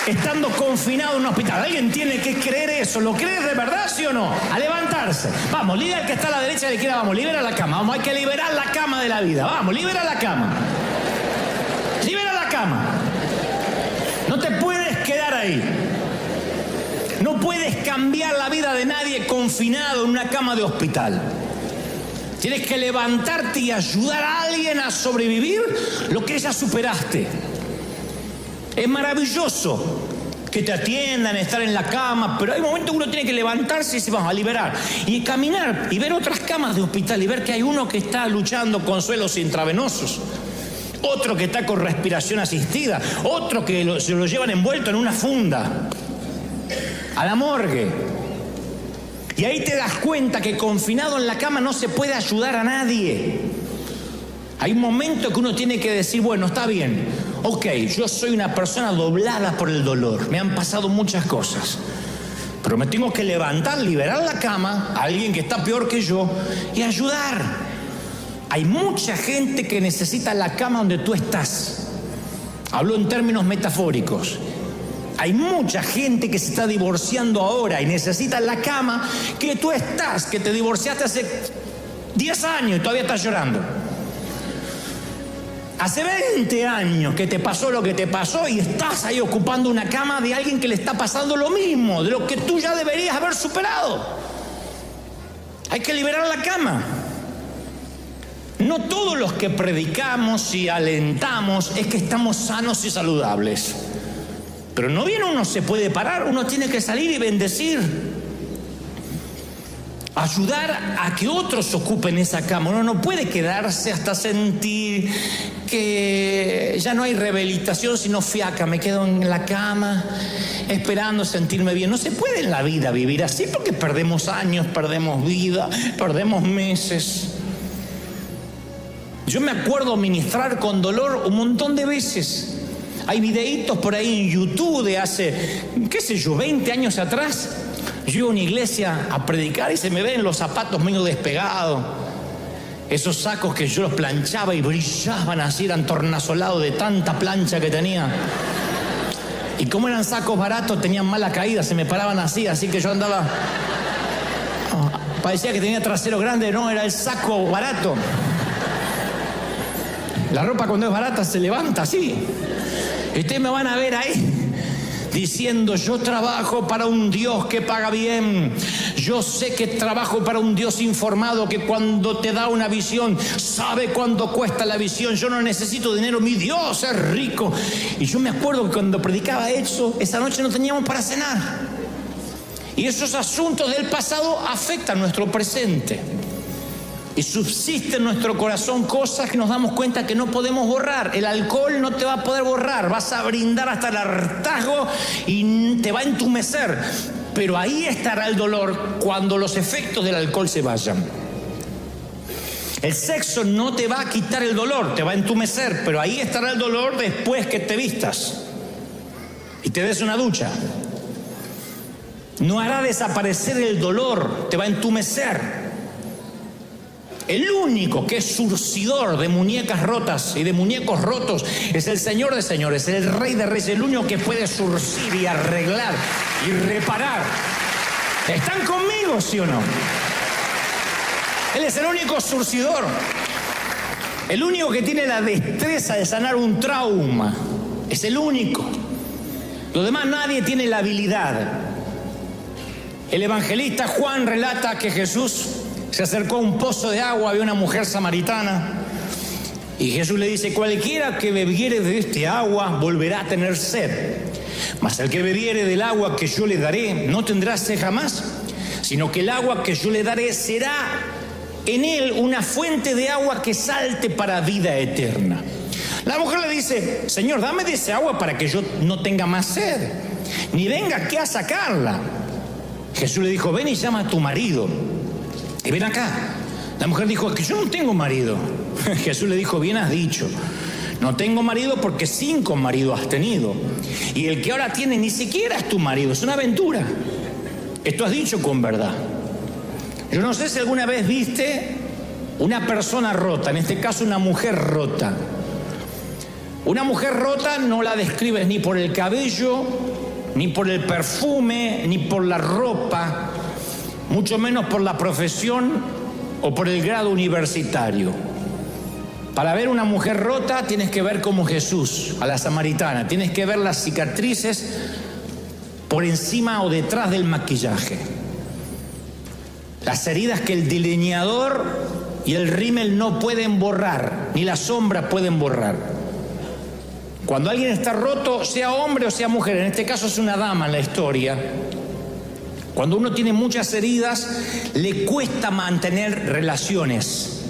estando confinado en un hospital. Alguien tiene que creer eso. ¿Lo crees de verdad, sí o no? A levantarse. Vamos, libera al que está a la derecha y a la izquierda. Vamos, libera la cama. Vamos, hay que liberar la cama de la vida. Vamos, libera la cama. Libera la cama. No te puedes quedar ahí. No puedes cambiar la vida de nadie confinado en una cama de hospital. Tienes que levantarte y ayudar a alguien a sobrevivir lo que ya superaste. Es maravilloso que te atiendan, estar en la cama, pero hay momentos que uno tiene que levantarse y decir, vamos a liberar. Y caminar y ver otras camas de hospital y ver que hay uno que está luchando con suelos intravenosos, otro que está con respiración asistida, otro que se lo llevan envuelto en una funda a la morgue. Y ahí te das cuenta que confinado en la cama no se puede ayudar a nadie. Hay un momento que uno tiene que decir, bueno, está bien, ok, yo soy una persona doblada por el dolor, me han pasado muchas cosas, pero me tengo que levantar, liberar la cama a alguien que está peor que yo y ayudar. Hay mucha gente que necesita la cama donde tú estás. Hablo en términos metafóricos. Hay mucha gente que se está divorciando ahora y necesita la cama que tú estás, que te divorciaste hace 10 años y todavía estás llorando. Hace 20 años que te pasó lo que te pasó y estás ahí ocupando una cama de alguien que le está pasando lo mismo, de lo que tú ya deberías haber superado. Hay que liberar la cama. No todos los que predicamos y alentamos es que estamos sanos y saludables. Pero no bien uno se puede parar, uno tiene que salir y bendecir. Ayudar a que otros ocupen esa cama. Uno no puede quedarse hasta sentir que ya no hay rehabilitación, sino fiaca. Me quedo en la cama esperando sentirme bien. No se puede en la vida vivir así porque perdemos años, perdemos vida, perdemos meses. Yo me acuerdo ministrar con dolor un montón de veces. Hay videitos por ahí en YouTube de hace, 20 años atrás. Yo iba a una iglesia a predicar y se me ven los zapatos medio despegados. Esos sacos que yo los planchaba y brillaban así, eran tornasolados de tanta plancha que tenía. Y como eran sacos baratos, tenían mala caída, se me paraban así que yo andaba... parecía que tenía trasero grande, no, era el saco barato. La ropa cuando es barata se levanta así. Y ustedes me van a ver ahí diciendo, yo trabajo para un Dios que paga bien. Yo sé que trabajo para un Dios informado que cuando te da una visión, sabe cuánto cuesta la visión. Yo no necesito dinero, mi Dios es rico. Y yo me acuerdo que cuando predicaba eso, esa noche no teníamos para cenar. Y esos asuntos del pasado afectan nuestro presente. Y subsiste en nuestro corazón cosas que nos damos cuenta que no podemos borrar. El alcohol no te va a poder borrar. Vas a brindar hasta el hartazgo y te va a entumecer. Pero ahí estará el dolor cuando los efectos del alcohol se vayan. El sexo no te va a quitar el dolor, te va a entumecer. Pero ahí estará el dolor después que te vistas y te des una ducha. No hará desaparecer el dolor, te va a entumecer. El único que es surcidor de muñecas rotas y de muñecos rotos es el Señor de señores, el Rey de reyes, el único que puede surcir y arreglar y reparar. ¿Están conmigo, sí o no? Él es el único surcidor, el único que tiene la destreza de sanar un trauma. Es el único. Los demás nadie tiene la habilidad. El evangelista Juan relata que Jesús se acercó a un pozo de agua, había una mujer samaritana y Jesús le dice, cualquiera que bebiere de este agua volverá a tener sed, mas el que bebiere del agua que yo le daré no tendrá sed jamás, sino que el agua que yo le daré será en él una fuente de agua que salte para vida eterna. La mujer le dice, Señor, dame de ese agua para que yo no tenga más sed ni venga aquí a sacarla. Jesús le dijo, ven y llama a tu marido. Y ven acá. La mujer dijo, es que yo no tengo marido. Jesús le dijo, bien has dicho. No tengo marido porque 5 maridos has tenido. Y el que ahora tiene ni siquiera es tu marido, es una aventura. Esto has dicho con verdad. Yo no sé si alguna vez viste una persona rota, en este caso una mujer rota. Una mujer rota no la describes ni por el cabello, ni por el perfume, ni por la ropa, mucho menos por la profesión o por el grado universitario. Para ver una mujer rota tienes que ver como Jesús, a la samaritana. Tienes que ver las cicatrices por encima o detrás del maquillaje. Las heridas que el delineador y el rímel no pueden borrar, ni las sombras pueden borrar. Cuando alguien está roto, sea hombre o sea mujer, en este caso es una dama en la historia, cuando uno tiene muchas heridas, le cuesta mantener relaciones.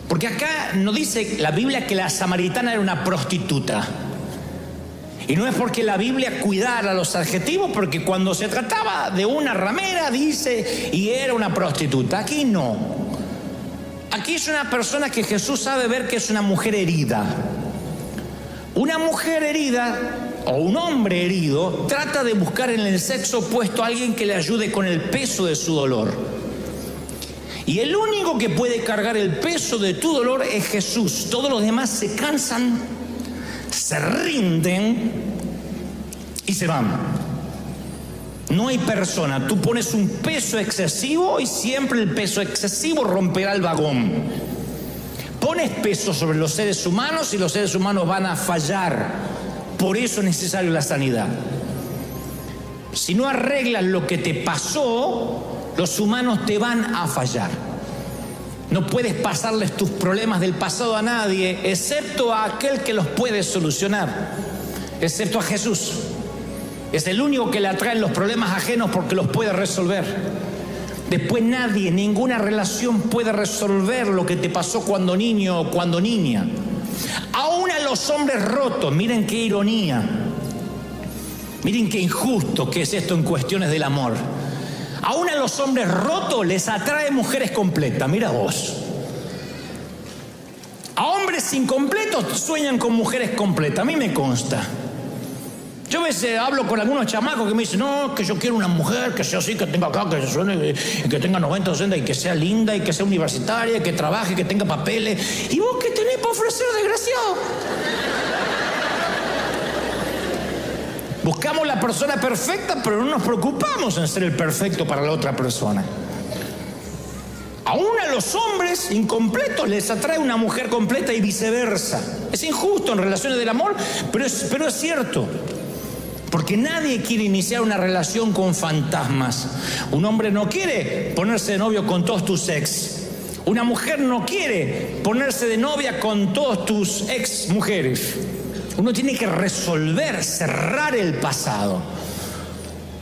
Porque acá no dice la Biblia que la samaritana era una prostituta. Y no es porque la Biblia cuidara los adjetivos, porque cuando se trataba de una ramera dice, y era una prostituta. Aquí no. Aquí es una persona que Jesús sabe ver que es una mujer herida. Una mujer herida o un hombre herido trata de buscar en el sexo opuesto a alguien que le ayude con el peso de su dolor. Y el único que puede cargar el peso de tu dolor es Jesús. Todos los demás se cansan, se rinden y se van. No hay persona. Tú pones un peso excesivo y siempre el peso excesivo romperá el vagón. Pones peso sobre los seres humanos y los seres humanos van a fallar. Por eso es necesaria la sanidad. Si no arreglas lo que te pasó, los humanos te van a fallar. No puedes pasarles tus problemas del pasado a nadie, excepto a aquel que los puede solucionar, excepto a Jesús. Es el único que le atraen los problemas ajenos porque los puede resolver. Después nadie, ninguna relación puede resolver lo que te pasó cuando niño o cuando niña. Aún a los hombres rotos, miren qué ironía, miren qué injusto que es esto en cuestiones del amor. Aún a los hombres rotos les atrae mujeres completas, mira vos. A hombres incompletos sueñan con mujeres completas, a mí me consta. Yo a veces hablo con algunos chamacos que me dicen, no, que yo quiero una mujer que sea así, que tenga acá, que suene, que tenga 90, 60, y que sea linda, y que sea universitaria, que trabaje, que tenga papeles. ¿Y vos qué tenés para ofrecer, desgraciado? Buscamos la persona perfecta, pero no nos preocupamos en ser el perfecto para la otra persona. Aún a los hombres incompletos les atrae una mujer completa y viceversa. Es injusto en relaciones del amor, pero es cierto. Porque nadie quiere iniciar una relación con fantasmas. Un hombre no quiere ponerse de novio con todos tus ex. Una mujer no quiere ponerse de novia con todos tus ex mujeres. Uno tiene que resolver, cerrar el pasado.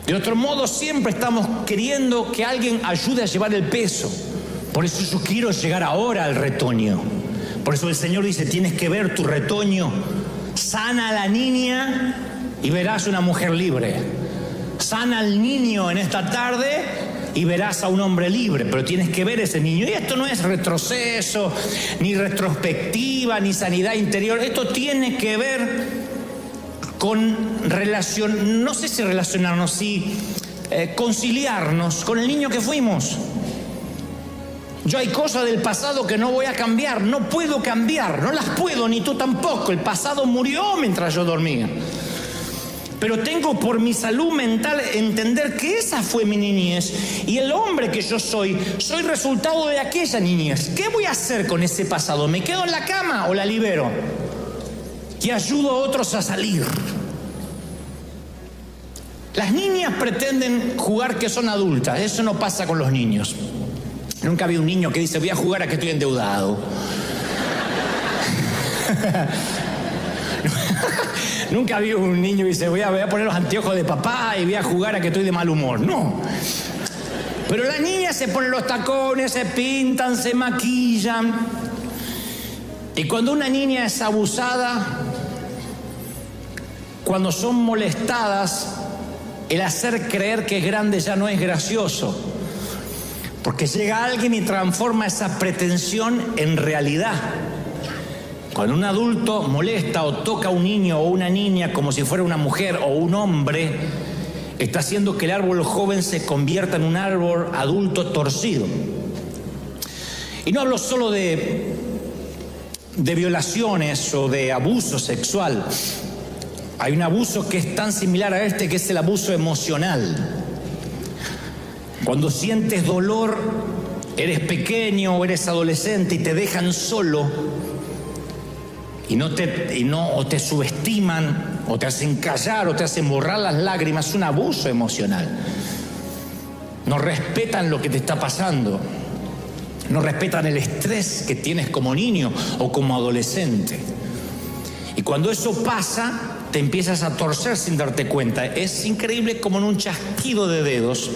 De otro modo, siempre estamos queriendo que alguien ayude a llevar el peso. Por eso yo quiero llegar ahora al retoño. Por eso el Señor dice, tienes que ver tu retoño. Sana a la niña y verás una mujer libre. Sana al niño en esta tarde y verás a un hombre libre, pero tienes que ver ese niño. Y esto no es retroceso, ni retrospectiva, ni sanidad interior. Esto tiene que ver con no sé si relacionarnos, si conciliarnos con el niño que fuimos. Yo hay cosas del pasado que no voy a cambiar, no puedo cambiar, no las puedo, ni tú tampoco. El pasado murió mientras yo dormía. Pero tengo por mi salud mental entender que esa fue mi niñez y el hombre que yo soy resultado de aquella niñez. ¿Qué voy a hacer con ese pasado? ¿Me quedo en la cama o la libero? Y ayudo a otros a salir. Las niñas pretenden jugar que son adultas. Eso no pasa con los niños. Nunca vi un niño que dice, voy a jugar a que estoy endeudado. Nunca vi un niño que dice, voy a poner los anteojos de papá y voy a jugar a que estoy de mal humor. No. Pero las niñas se ponen los tacones, se pintan, se maquillan. Y cuando una niña es abusada, cuando son molestadas, El hacer creer que es grande ya no es gracioso, porque llega alguien y transforma esa pretensión en realidad. Cuando un adulto molesta o toca a un niño o una niña como si fuera una mujer o un hombre, está haciendo que el árbol joven se convierta en un árbol adulto torcido. Y no hablo solo de violaciones o de abuso sexual. Hay un abuso que es tan similar a este, que es el abuso emocional. Cuando sientes dolor, eres pequeño o eres adolescente y te dejan solo o te subestiman o te hacen callar o te hacen borrar las lágrimas, es un abuso emocional. No respetan lo que te está pasando. No respetan el estrés que tienes como niño o como adolescente. Y cuando eso pasa, te empiezas a torcer sin darte cuenta. Es increíble como en un chasquido de dedos,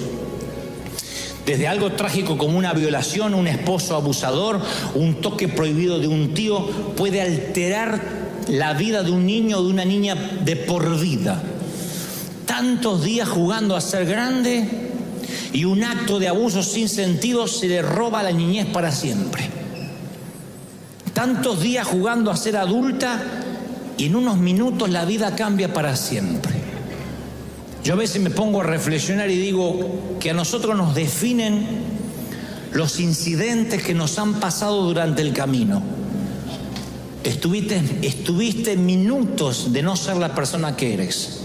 desde algo trágico como una violación, un esposo abusador, un toque prohibido de un tío, puede alterar la vida de un niño o de una niña de por vida. Tantos días jugando a ser grande y un acto de abuso sin sentido se le roba a la niñez para siempre. Tantos días jugando a ser adulta y en unos minutos la vida cambia para siempre. Yo a veces me pongo a reflexionar y digo que a nosotros nos definen los incidentes que nos han pasado durante el camino. Estuviste minutos de no ser la persona que eres.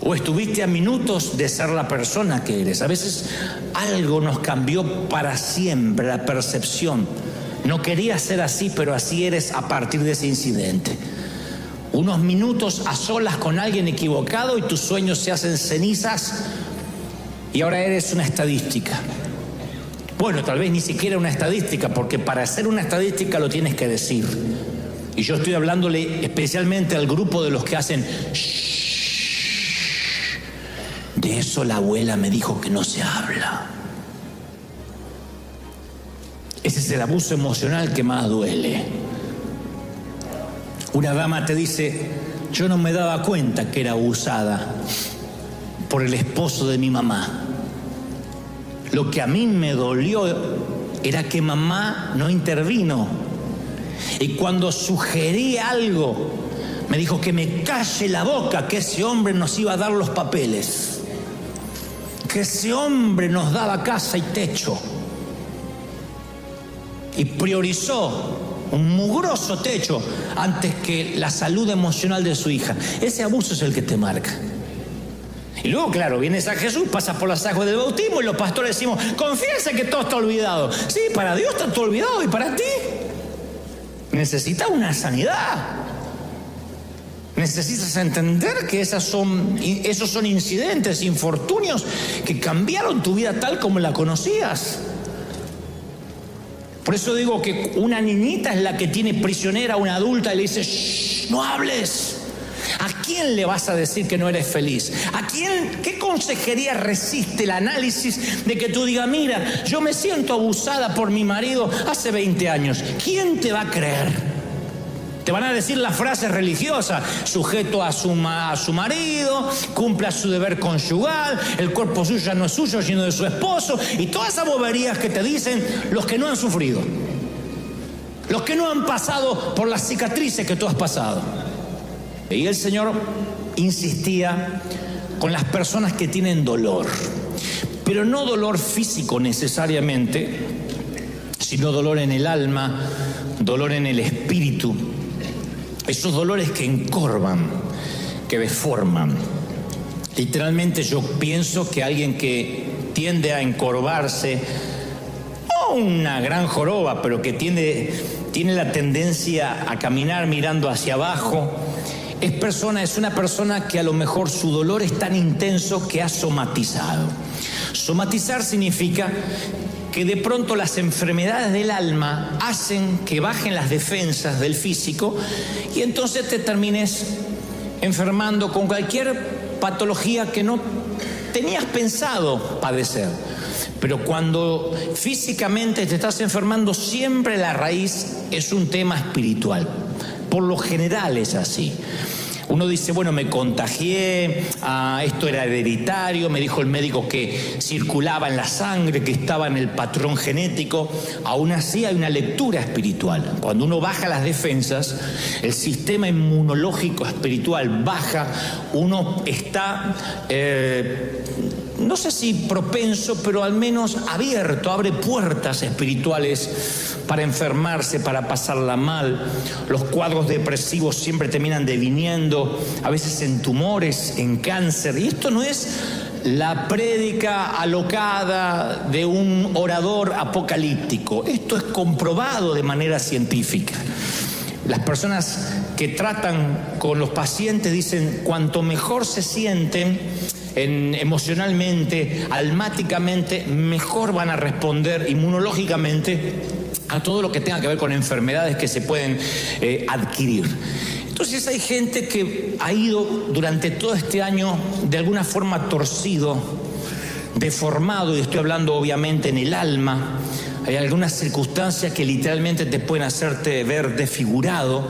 O estuviste a minutos de ser la persona que eres. A veces algo nos cambió para siempre, la percepción. No querías ser así, pero así eres a partir de ese incidente. Unos minutos a solas con alguien equivocado y tus sueños se hacen cenizas y ahora eres una estadística. Bueno, tal vez ni siquiera una estadística, porque para ser una estadística lo tienes que decir. Y yo estoy hablándole especialmente al grupo de los que hacen shh. De eso la abuela me dijo que no se habla. Ese es el abuso emocional que más duele. Una dama te dice: yo no me daba cuenta que era abusada por el esposo de mi mamá. Lo que a mí me dolió era que mamá no intervino. Y cuando sugerí algo, me dijo que me calle la boca, que ese hombre nos iba a dar los papeles, que ese hombre nos daba casa y techo. Y priorizó un mugroso techo antes que la salud emocional de su hija. Ese abuso es el que te marca. Y luego, claro, vienes a Jesús, pasas por las aguas del bautismo y los pastores decimos: confiesa que todo está olvidado. Sí, para Dios está todo olvidado, y para ti necesitas una sanidad. Necesitas entender que esos son incidentes, infortunios que cambiaron tu vida tal como la conocías. Por eso digo que una niñita es la que tiene prisionera a una adulta y le dice: shh, no hables. ¿A quién le vas a decir que no eres feliz? ¿Qué consejería resiste el análisis de que tú digas: mira, yo me siento abusada por mi marido hace 20 años? ¿Quién te va a creer? Te van a decir la frase religiosa: sujeto a su marido, cumpla su deber conyugal, el cuerpo suyo ya no es suyo sino de su esposo, y todas esas boberías que te dicen los que no han sufrido, los que no han pasado por las cicatrices que tú has pasado. Y el Señor insistía con las personas que tienen dolor, pero no dolor físico necesariamente, sino dolor en el alma, dolor en el espíritu. Esos dolores que encorvan, que deforman. Literalmente yo pienso que alguien que tiende a encorvarse, no una gran joroba, pero que tiene la tendencia a caminar mirando hacia abajo, es una persona que a lo mejor su dolor es tan intenso que ha somatizado. Somatizar significa que de pronto las enfermedades del alma hacen que bajen las defensas del físico y entonces te termines enfermando con cualquier patología que no tenías pensado padecer. Pero cuando físicamente te estás enfermando, siempre la raíz es un tema espiritual. Por lo general es así. Uno dice, bueno, me contagié, esto era hereditario, me dijo el médico que circulaba en la sangre, que estaba en el patrón genético. Aún así hay una lectura espiritual. Cuando uno baja las defensas, el sistema inmunológico espiritual baja, uno está, no sé si propenso, pero al menos abierto, abre puertas espirituales para enfermarse, para pasarla mal. Los cuadros depresivos siempre terminan deviniendo, a veces en tumores, en cáncer. Y esto no es la prédica alocada de un orador apocalíptico. Esto es comprobado de manera científica. Las personas que tratan con los pacientes dicen, cuanto mejor se sienten emocionalmente, almáticamente, mejor van a responder inmunológicamente a todo lo que tenga que ver con enfermedades que se pueden adquirir. Entonces hay gente que ha ido durante todo este año de alguna forma torcido, deformado, y estoy hablando obviamente en el alma. Hay algunas circunstancias que literalmente te pueden hacerte ver desfigurado,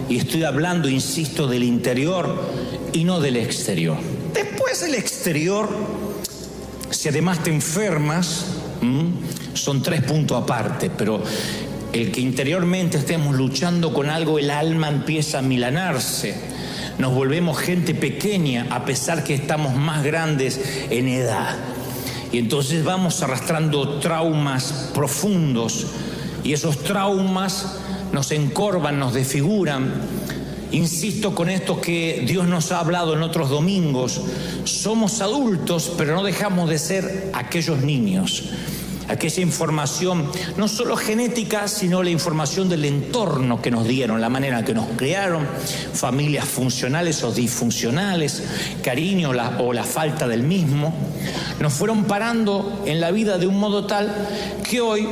y estoy hablando, insisto, del interior y no del exterior. Después del exterior, si además te enfermas, son 3 puntos aparte, pero el que interiormente estemos luchando con algo, el alma empieza a milanarse. Nos volvemos gente pequeña a pesar que estamos más grandes en edad. Y entonces vamos arrastrando traumas profundos, y esos traumas nos encorvan, nos desfiguran. Insisto con esto que Dios nos ha hablado en otros domingos. Somos adultos, pero no dejamos de ser aquellos niños. Aquella información, no solo genética, sino la información del entorno que nos dieron, la manera en que nos criaron, familias funcionales o disfuncionales, cariño o la falta del mismo, nos fueron parando en la vida de un modo tal que hoy,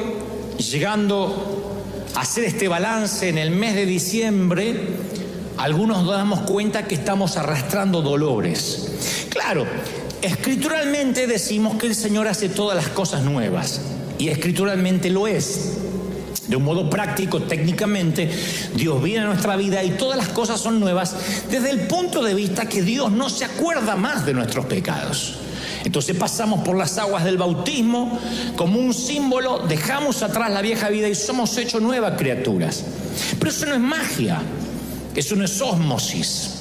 llegando a hacer este balance en el mes de diciembre, algunos nos damos cuenta que estamos arrastrando dolores. Claro, escrituralmente decimos que el Señor hace todas las cosas nuevas, y escrituralmente lo es. De un modo práctico, técnicamente, Dios viene a nuestra vida y todas las cosas son nuevas desde el punto de vista que Dios no se acuerda más de nuestros pecados. Entonces pasamos por las aguas del bautismo como un símbolo, dejamos atrás la vieja vida y somos hechos nuevas criaturas. Pero eso no es magia, eso no es ósmosis.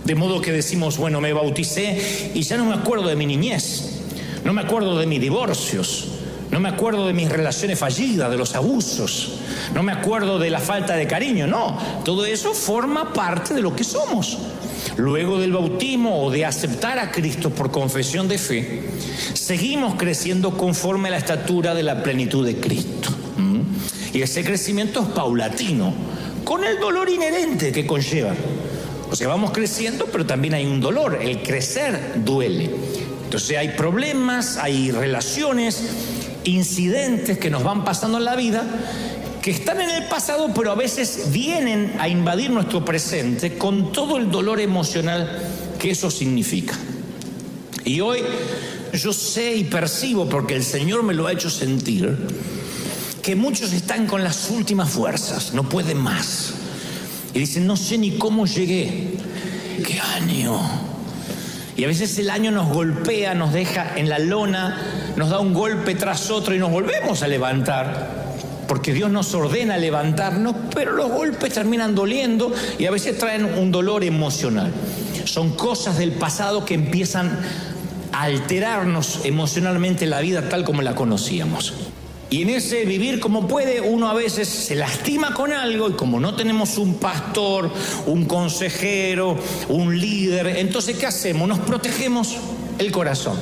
De modo que decimos, bueno, me bauticé y ya no me acuerdo de mi niñez, no me acuerdo de mis divorcios, no me acuerdo de mis relaciones fallidas, de los abusos, no me acuerdo de la falta de cariño. No, todo eso forma parte de lo que somos. Luego del bautismo o de aceptar a Cristo por confesión de fe, seguimos creciendo conforme a la estatura de la plenitud de Cristo. Y ese crecimiento es paulatino, con el dolor inherente que conlleva. O sea, vamos creciendo, pero también hay un dolor. El crecer duele. Entonces hay problemas, hay relaciones, incidentes que nos van pasando en la vida, que están en el pasado, pero a veces vienen a invadir nuestro presente con todo el dolor emocional que eso significa. Y hoy yo sé y percibo, porque el Señor me lo ha hecho sentir, que muchos están con las últimas fuerzas, no pueden más. Y dicen, no sé ni cómo llegué. ¡Qué año! Y a veces el año nos golpea, nos deja en la lona, nos da un golpe tras otro y nos volvemos a levantar. Porque Dios nos ordena levantarnos, pero los golpes terminan doliendo y a veces traen un dolor emocional. Son cosas del pasado que empiezan a alterarnos emocionalmente la vida tal como la conocíamos. Y en ese vivir como puede, uno a veces se lastima con algo, y como no tenemos un pastor, un consejero, un líder, entonces ¿qué hacemos? Nos protegemos el corazón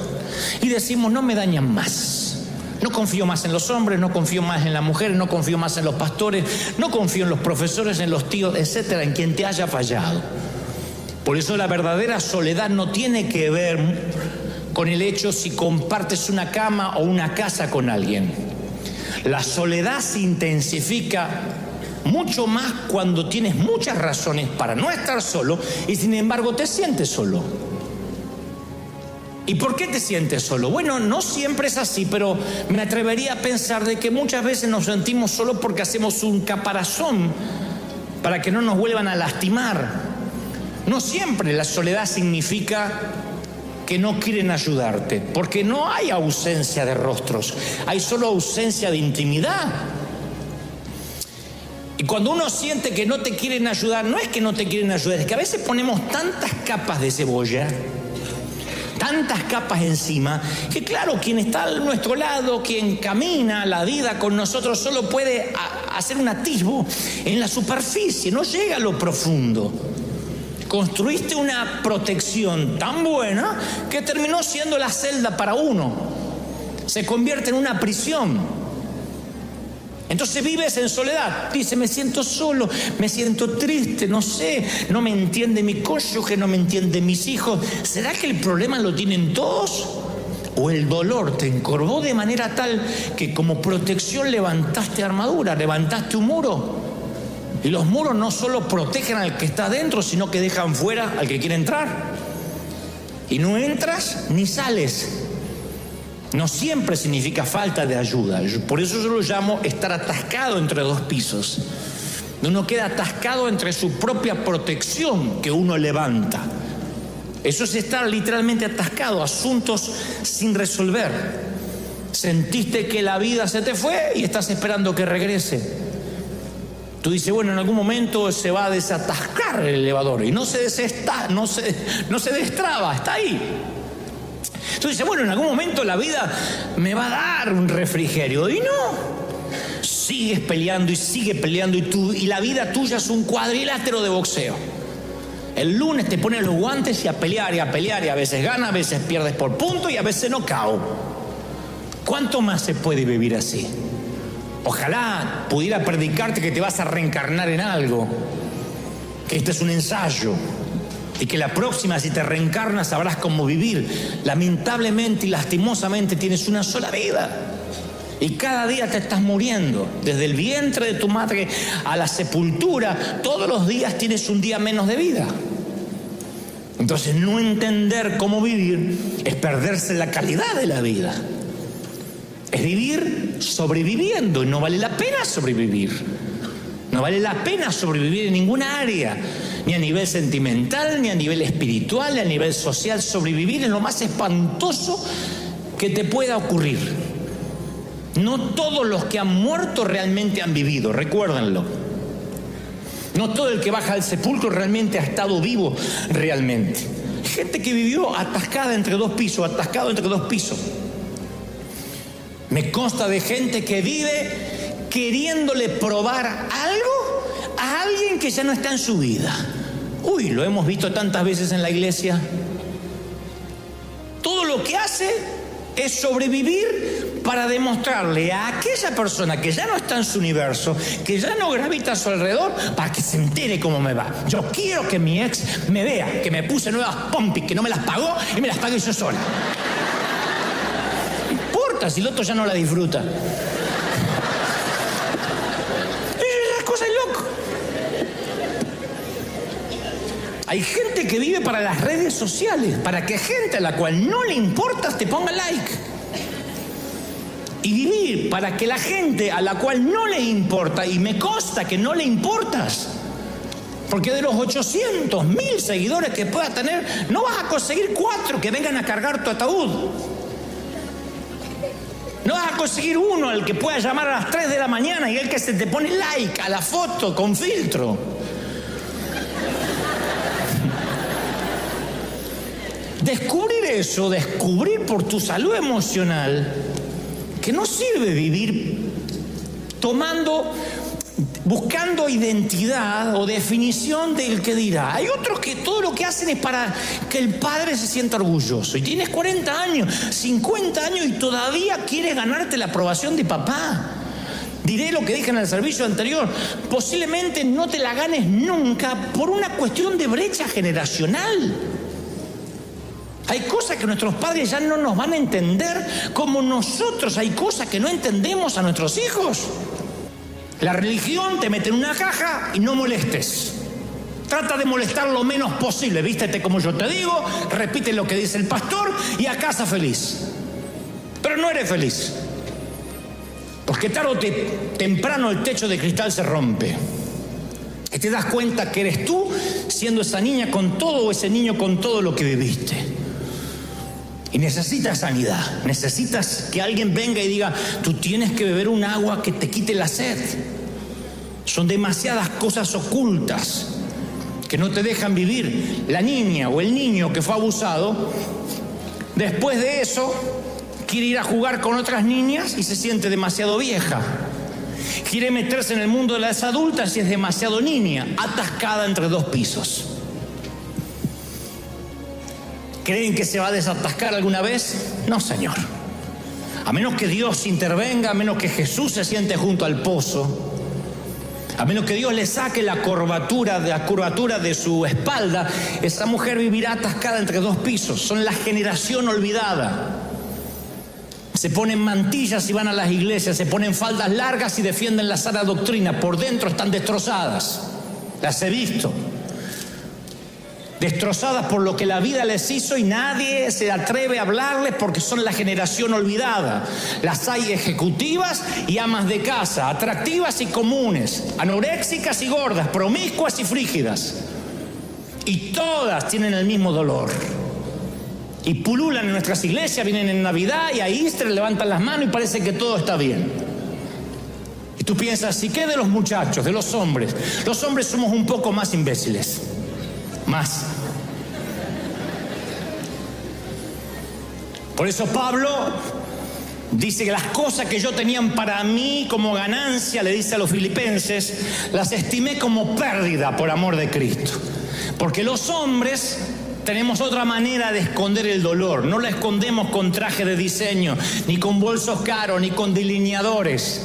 y decimos, no me dañan más. No confío más en los hombres, no confío más en las mujeres, no confío más en los pastores, no confío en los profesores, en los tíos, etcétera, en quien te haya fallado. Por eso la verdadera soledad no tiene que ver con el hecho si compartes una cama o una casa con alguien. La soledad se intensifica mucho más cuando tienes muchas razones para no estar solo y sin embargo te sientes solo. ¿Y por qué te sientes solo? Bueno, no siempre es así, pero me atrevería a pensar de que muchas veces nos sentimos solos porque hacemos un caparazón para que no nos vuelvan a lastimar, No siempre la soledad significa que no quieren ayudarte, porque no hay ausencia de rostros, hay solo ausencia de intimidad. Y cuando uno siente que no te quieren ayudar, no es que no te quieren ayudar, es que a veces ponemos tantas capas de cebolla, tantas capas encima, que claro, quien está a nuestro lado, quien camina la vida con nosotros, solo puede hacer un atisbo en la superficie, no llega a lo profundo. Construiste una protección tan buena que terminó siendo la celda para uno. Se convierte en una prisión. Entonces vives en soledad. Dice, me siento solo, me siento triste, no sé, no me entiende mi cónyuge, no me entienden mis hijos. ¿Será que el problema lo tienen todos? ¿O el dolor te encorvó de manera tal que como protección levantaste armadura, levantaste un muro? Y los muros no solo protegen al que está dentro, sino que dejan fuera al que quiere entrar. Y no entras ni sales. No siempre significa falta de ayuda. Por eso yo lo llamo estar atascado entre dos pisos. Uno queda atascado entre su propia protección que uno levanta. Eso es estar literalmente atascado, asuntos sin resolver. Sentiste que la vida se te fue y estás esperando que regrese. Tú dices, bueno, en algún momento se va a desatascar el elevador y no se destraba, está ahí. Tú dices, bueno, en algún momento la vida me va a dar un refrigerio. Y no, sigues peleando y sigue peleando y la vida tuya es un cuadrilátero de boxeo. El lunes te pones los guantes y a pelear y a pelear y a veces ganas, a veces pierdes por punto y a veces knockout. ¿Cuánto más se puede vivir así? Ojalá pudiera predicarte que te vas a reencarnar en algo, que este es un ensayo y que la próxima, si te reencarnas, sabrás cómo vivir. Lamentablemente y lastimosamente tienes una sola vida y cada día te estás muriendo. Desde el vientre de tu madre a la sepultura, todos los días tienes un día menos de vida. Entonces no entender cómo vivir es perderse la calidad de la vida. Es vivir sobreviviendo y no vale la pena sobrevivir. No vale la pena sobrevivir en ninguna área, ni a nivel sentimental, ni a nivel espiritual, ni a nivel social. Sobrevivir es lo más espantoso que te pueda ocurrir. No todos los que han muerto realmente han vivido, recuérdenlo. No todo el que baja al sepulcro realmente ha estado vivo realmente. Gente que vivió atascada entre dos pisos, atascado entre dos pisos. Me consta de gente que vive queriéndole probar algo a alguien que ya no está en su vida. Uy, lo hemos visto tantas veces en la iglesia. Todo lo que hace es sobrevivir para demostrarle a aquella persona que ya no está en su universo, que ya no gravita a su alrededor, para que se entere cómo me va. Yo quiero que mi ex me vea, que me puse nuevas pompis, que no me las pagó y me las pagué yo sola. Si el otro ya no la disfruta. Esa cosa es loco. Hay gente que vive para las redes sociales, para que gente a la cual no le importas te ponga like. Y vivir para que la gente a la cual no le importa, y me consta que no le importas, porque de los 800.000 seguidores que puedas tener, no vas a conseguir 4 que vengan a cargar tu ataúd. No vas a conseguir uno al que pueda llamar a las 3 de la mañana y el que se te pone like a la foto con filtro. Descubrir eso, descubrir por tu salud emocional que no sirve vivir buscando identidad o definición del que dirá. Hay otros que todo lo que hacen es para que el padre se sienta orgulloso. Y tienes 40 años, 50 años y todavía quieres ganarte la aprobación de papá. Diré lo que dije en el servicio anterior. Posiblemente no te la ganes nunca por una cuestión de brecha generacional. Hay cosas que nuestros padres ya no nos van a entender, como nosotros hay cosas que no entendemos a nuestros hijos. La religión te mete en una caja y no molestes. Trata de molestar lo menos posible. Vístete como yo te digo, repite lo que dice el pastor y a casa feliz. Pero no eres feliz. Porque tarde o temprano el techo de cristal se rompe. Y te das cuenta que eres tú siendo esa niña con todo o ese niño con todo lo que viviste. Y necesitas sanidad, necesitas que alguien venga y diga, tú tienes que beber un agua que te quite la sed. Son demasiadas cosas ocultas que no te dejan vivir. La niña o el niño que fue abusado, después de eso, quiere ir a jugar con otras niñas y se siente demasiado vieja. Quiere meterse en el mundo de las adultas y es demasiado niña, atascada entre dos pisos. ¿Creen que se va a desatascar alguna vez? No, Señor. A menos que Dios intervenga, a menos que Jesús se siente junto al pozo, a menos que Dios le saque la curvatura de su espalda, esa mujer vivirá atascada entre dos pisos. Son la generación olvidada. Se ponen mantillas y van a las iglesias, se ponen faldas largas y defienden la sana doctrina. Por dentro están destrozadas. Las he visto. Destrozadas por lo que la vida les hizo y nadie se atreve a hablarles porque son la generación olvidada. Las hay ejecutivas y amas de casa, atractivas y comunes, anoréxicas y gordas, promiscuas y frígidas. Y todas tienen el mismo dolor. Y pululan en nuestras iglesias, vienen en Navidad y a Easter levantan las manos y parece que todo está bien. Y tú piensas, ¿y qué de los muchachos, de los hombres? Los hombres somos un poco más imbéciles. Más. Por eso Pablo dice que las cosas que yo tenía para mí como ganancia, le dice a los filipenses, las estimé como pérdida por amor de Cristo. Porque los hombres tenemos otra manera de esconder el dolor. No lo escondemos con traje de diseño, ni con bolsos caros, ni con delineadores,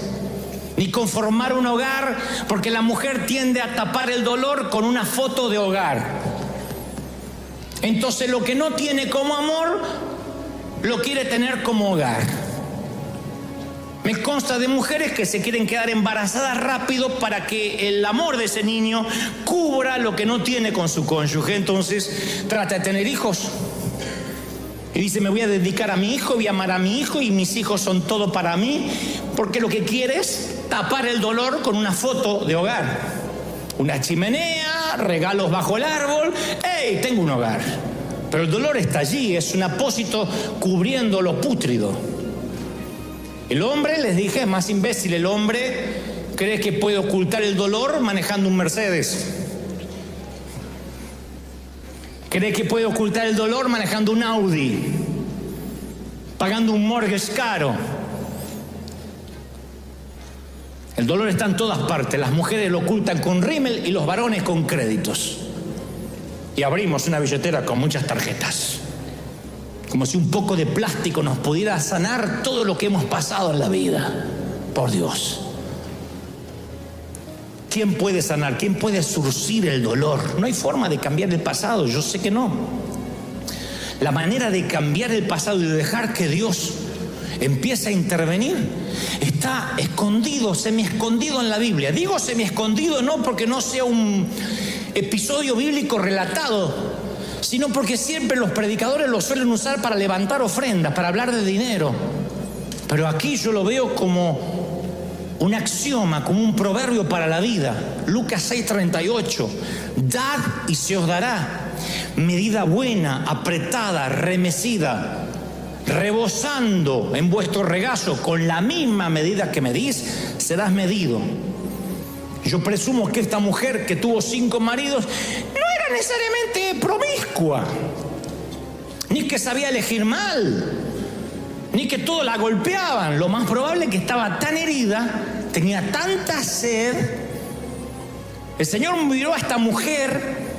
ni con formar un hogar, porque la mujer tiende a tapar el dolor con una foto de hogar. Entonces lo que no tiene como amor, lo quiere tener como hogar. Me consta de mujeres que se quieren quedar embarazadas rápido para que el amor de ese niño cubra lo que no tiene con su cónyuge. Entonces trata de tener hijos. Y dice, me voy a dedicar a mi hijo, voy a amar a mi hijo y mis hijos son todo para mí, porque lo que quiere es tapar el dolor con una foto de hogar. Una chimenea, regalos bajo el árbol. ¡Hey! Tengo un hogar. Pero el dolor está allí, es un apósito cubriendo lo pútrido. El hombre, les dije, es más imbécil. El hombre cree que puede ocultar el dolor manejando un Mercedes. Cree que puede ocultar el dolor manejando un Audi, pagando un mortgage caro. El dolor está en todas partes. Las mujeres lo ocultan con rímel y los varones con créditos. Y abrimos una billetera con muchas tarjetas. Como si un poco de plástico nos pudiera sanar todo lo que hemos pasado en la vida. Por Dios. ¿Quién puede sanar? ¿Quién puede surcir el dolor? No hay forma de cambiar el pasado, yo sé que no. La manera de cambiar el pasado y de dejar que Dios empiece a intervenir está escondido, semi-escondido en la Biblia. Digo semi-escondido no porque no sea un episodio bíblico relatado, sino porque siempre los predicadores lo suelen usar para levantar ofrendas, para hablar de dinero. Pero aquí yo lo veo como un axioma, como un proverbio para la vida. Lucas 6:38. Dad y se os dará. Medida buena, apretada, remecida, rebosando en vuestro regazo, con la misma medida que medís, serás medido. Yo presumo que esta mujer que tuvo 5 maridos no era necesariamente promiscua, ni que sabía elegir mal, ni que todos la golpeaban. Lo más probable es que estaba tan herida, tenía tanta sed. El Señor miró a esta mujer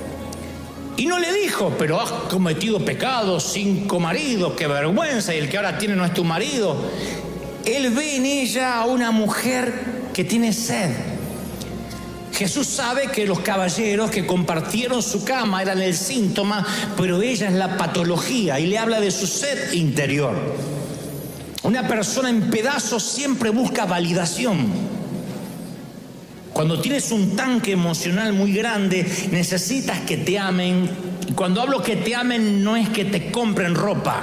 y no le dijo, pero has cometido pecados, 5 maridos, qué vergüenza, y el que ahora tiene no es tu marido. Él ve en ella a una mujer que tiene sed. Jesús sabe que los caballeros que compartieron su cama eran el síntoma, pero ella es la patología, y le habla de su sed interior. Una persona en pedazos siempre busca validación. Cuando tienes un tanque emocional muy grande, necesitas que te amen. Y cuando hablo que te amen, no es que te compren ropa.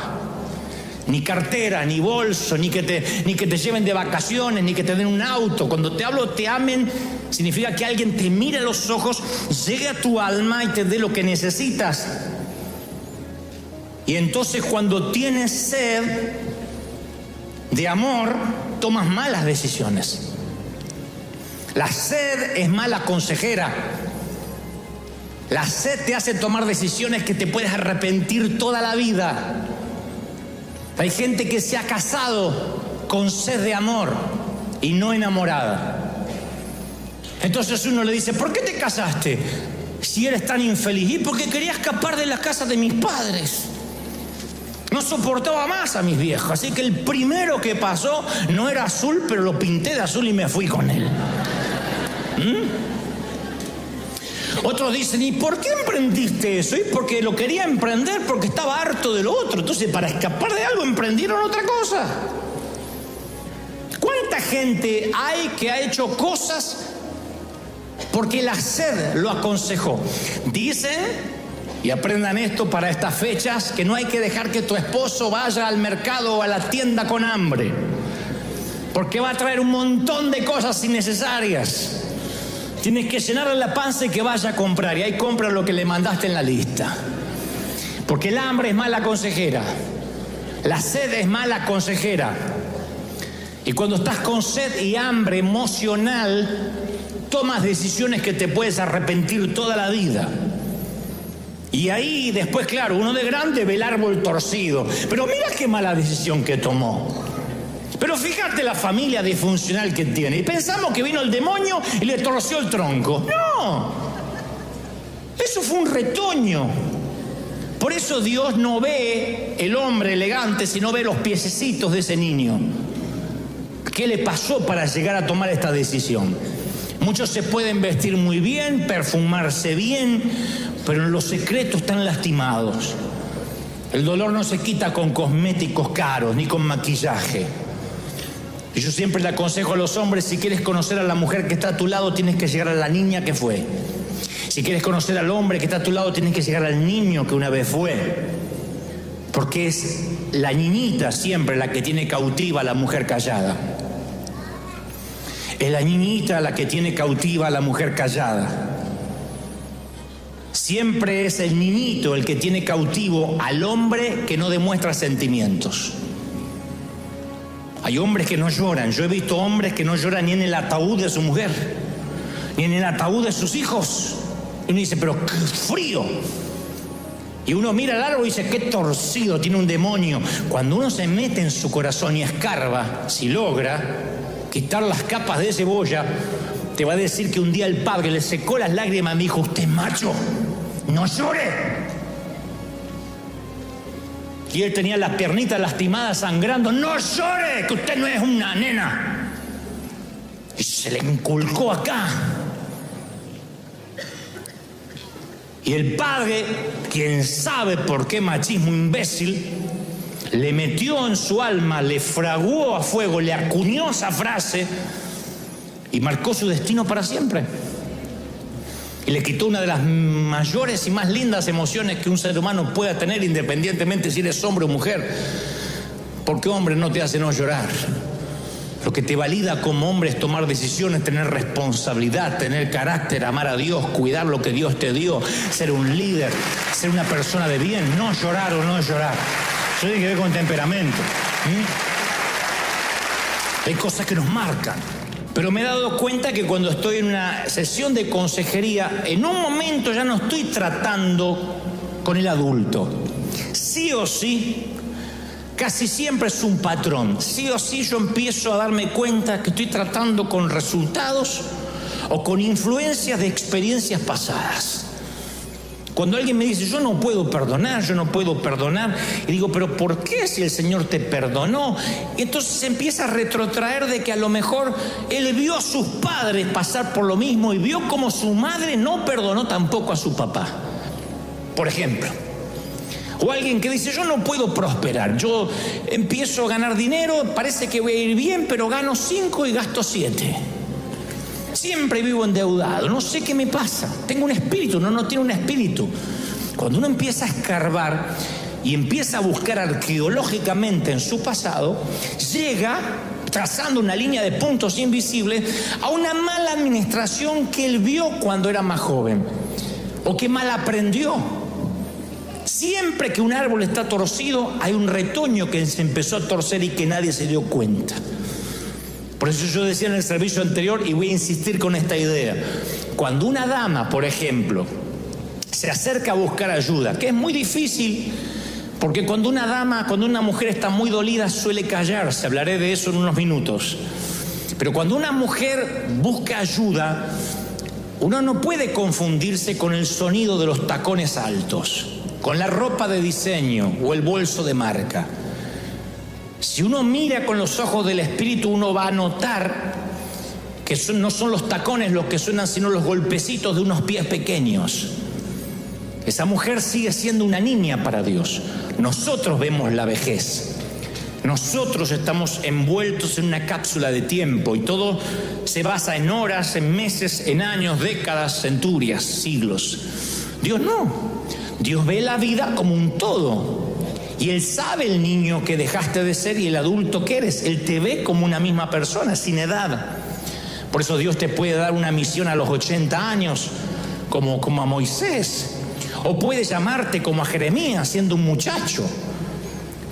ni cartera, ni bolso, ni que te lleven de vacaciones, ni que te den un auto. Cuando te hablo te amen, significa que alguien te mire a los ojos, llegue a tu alma y te dé lo que necesitas. Y entonces cuando tienes sed de amor, tomas malas decisiones. La sed es mala consejera. La sed te hace tomar decisiones que te puedes arrepentir toda la vida. Hay gente que se ha casado con sed de amor y no enamorada. Entonces uno le dice, ¿por qué te casaste si eres tan infeliz? Y porque quería escapar de la casa de mis padres. No soportaba más a mis viejos, así que el primero que pasó no era azul, pero lo pinté de azul y me fui con él. Otros dicen, ¿y por qué emprendiste eso? Y porque lo quería emprender porque estaba harto de lo otro. Entonces, para escapar de algo, emprendieron otra cosa. ¿Cuánta gente hay que ha hecho cosas porque la sed lo aconsejó? Dicen, y aprendan esto para estas fechas, que no hay que dejar que tu esposo vaya al mercado o a la tienda con hambre, porque va a traer un montón de cosas innecesarias. Tienes que llenarle la panza y que vaya a comprar. Y ahí compra lo que le mandaste en la lista. Porque el hambre es mala consejera. La sed es mala consejera. Y cuando estás con sed y hambre emocional, tomas decisiones que te puedes arrepentir toda la vida. Y ahí después, claro, uno de grande ve el árbol torcido. Pero mira qué mala decisión que tomó. Pero fíjate la familia disfuncional que tiene. Y pensamos que vino el demonio y le torció el tronco. ¡No! Eso fue un retoño. Por eso Dios no ve el hombre elegante, sino ve los piececitos de ese niño. ¿Qué le pasó para llegar a tomar esta decisión? Muchos se pueden vestir muy bien, perfumarse bien, pero en los secretos están lastimados. El dolor no se quita con cosméticos caros ni con maquillaje. Y yo siempre le aconsejo a los hombres, si quieres conocer a la mujer que está a tu lado, tienes que llegar a la niña que fue. Si quieres conocer al hombre que está a tu lado, tienes que llegar al niño que una vez fue. Porque es la niñita siempre la que tiene cautiva a la mujer callada. Es la niñita la que tiene cautiva a la mujer callada. Siempre es el niñito el que tiene cautivo al hombre que no demuestra sentimientos. Hay hombres que no lloran. Yo he visto hombres que no lloran ni en el ataúd de su mujer, ni en el ataúd de sus hijos. Y uno dice, pero qué frío. Y uno mira al árbol y dice, qué torcido, tiene un demonio. Cuando uno se mete en su corazón y escarba, si logra quitar las capas de cebolla, te va a decir que un día el padre le secó las lágrimas y me dijo, usted es macho, no llore. Y él tenía las piernitas lastimadas, sangrando. ¡No llore, que usted no es una nena! Y se le inculcó acá. Y el padre, quien sabe por qué machismo imbécil, le metió en su alma, le fraguó a fuego, le acuñó esa frase y marcó su destino para siempre. Y le quitó una de las mayores y más lindas emociones que un ser humano pueda tener, independientemente si eres hombre o mujer. Porque hombre no te hace no llorar. Lo que te valida como hombre es tomar decisiones, tener responsabilidad, tener carácter, amar a Dios, cuidar lo que Dios te dio, ser un líder, ser una persona de bien, no llorar o no llorar. Eso tiene que ver con temperamento. Hay cosas que nos marcan. Pero me he dado cuenta que cuando estoy en una sesión de consejería, en un momento ya no estoy tratando con el adulto. Sí o sí, casi siempre es un patrón. Sí o sí yo empiezo a darme cuenta que estoy tratando con resultados o con influencias de experiencias pasadas. Cuando alguien me dice, yo no puedo perdonar, y digo, pero ¿por qué si el Señor te perdonó? Y entonces se empieza a retrotraer de que a lo mejor él vio a sus padres pasar por lo mismo y vio como su madre no perdonó tampoco a su papá, por ejemplo. O alguien que dice, yo no puedo prosperar, yo empiezo a ganar dinero, parece que voy a ir bien, pero gano 5 y gasto 7. Siempre vivo endeudado, no sé qué me pasa. Tengo un espíritu, no tiene un espíritu. Cuando uno empieza a escarbar y empieza a buscar arqueológicamente en su pasado, llega, trazando una línea de puntos invisibles, a una mala administración que él vio cuando era más joven, o que mal aprendió. Siempre que un árbol está torcido, hay un retoño que se empezó a torcer y que nadie se dio cuenta. Por eso yo decía en el servicio anterior, y voy a insistir con esta idea, cuando una dama, por ejemplo, se acerca a buscar ayuda, que es muy difícil, porque cuando una mujer está muy dolida suele callarse, hablaré de eso en unos minutos. Pero cuando una mujer busca ayuda, uno no puede confundirse con el sonido de los tacones altos, con la ropa de diseño o el bolso de marca. Si uno mira con los ojos del Espíritu, uno va a notar que no son los tacones los que suenan, sino los golpecitos de unos pies pequeños. Esa mujer sigue siendo una niña para Dios. Nosotros vemos la vejez. Nosotros estamos envueltos en una cápsula de tiempo y todo se basa en horas, en meses, en años, décadas, centurias, siglos. Dios no. Dios ve la vida como un todo. Y Él sabe el niño que dejaste de ser y el adulto que eres. Él te ve como una misma persona, sin edad. Por eso Dios te puede dar una misión a los 80 años, como a Moisés. O puede llamarte como a Jeremías, siendo un muchacho.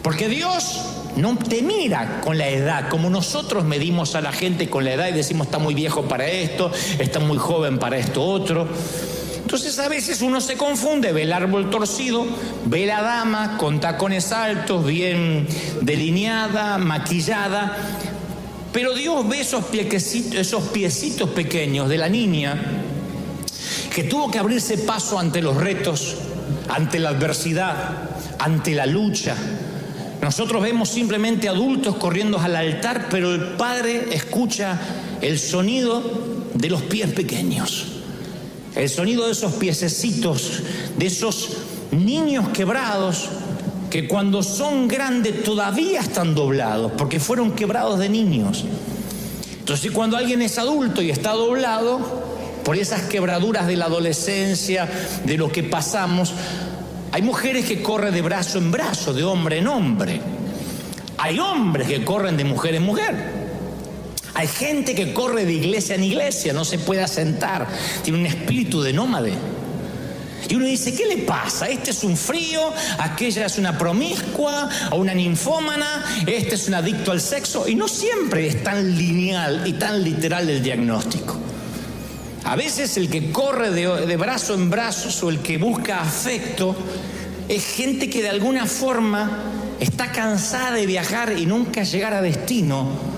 Porque Dios no te mira con la edad, como nosotros medimos a la gente con la edad y decimos está muy viejo para esto, está muy joven para esto otro. Entonces a veces uno se confunde, ve el árbol torcido, ve la dama con tacones altos, bien delineada, maquillada, pero Dios ve esos piecitos pequeños de la niña que tuvo que abrirse paso ante los retos, ante la adversidad, ante la lucha. Nosotros vemos simplemente adultos corriendo al altar, pero el Padre escucha el sonido de los pies pequeños. El sonido de esos piececitos, de esos niños quebrados, que cuando son grandes todavía están doblados, porque fueron quebrados de niños. Entonces cuando alguien es adulto y está doblado, por esas quebraduras de la adolescencia, de lo que pasamos, hay mujeres que corren de brazo en brazo, de hombre en hombre. Hay hombres que corren de mujer en mujer. Hay gente que corre de iglesia en iglesia, no se puede asentar, tiene un espíritu de nómade. Y uno dice, ¿qué le pasa? Este es un frío, aquella es una promiscua o una ninfómana, este es un adicto al sexo. Y no siempre es tan lineal y tan literal el diagnóstico. A veces el que corre de brazo en brazo o el que busca afecto es gente que de alguna forma está cansada de viajar y nunca llegar a destino.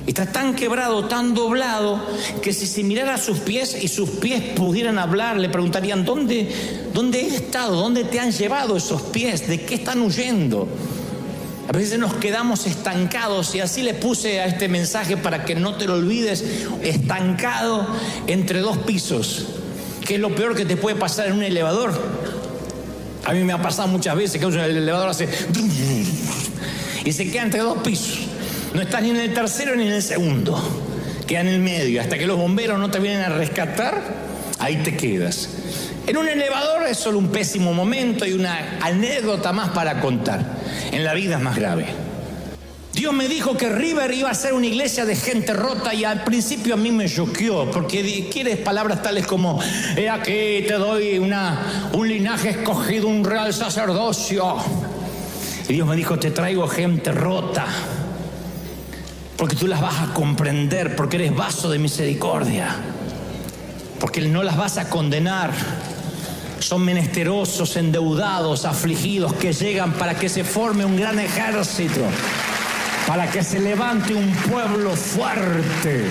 Está tan quebrado, tan doblado, que si se mirara a sus pies y sus pies pudieran hablar, le preguntarían, ¿dónde he estado? ¿Dónde te han llevado esos pies? ¿De qué están huyendo? A veces nos quedamos estancados, y así le puse a este mensaje para que no te lo olvides, estancado entre dos pisos, que es lo peor que te puede pasar en un elevador. A mí me ha pasado muchas veces que el elevador hace y se queda entre dos pisos. No estás ni en el tercero ni en el segundo, queda en el medio. Hasta que los bomberos no te vienen a rescatar, ahí te quedas. En un elevador es solo un pésimo momento y una anécdota más para contar. En la vida es más grave. Dios me dijo que River iba a ser una iglesia de gente rota, y al principio a mí me choqueó, porque quieres palabras tales como, he aquí te doy un linaje escogido, un real sacerdocio. Y Dios me dijo, te traigo gente rota, porque tú las vas a comprender, porque eres vaso de misericordia, porque no las vas a condenar. Son menesterosos, endeudados, afligidos, que llegan para que se forme un gran ejército, para que se levante un pueblo fuerte.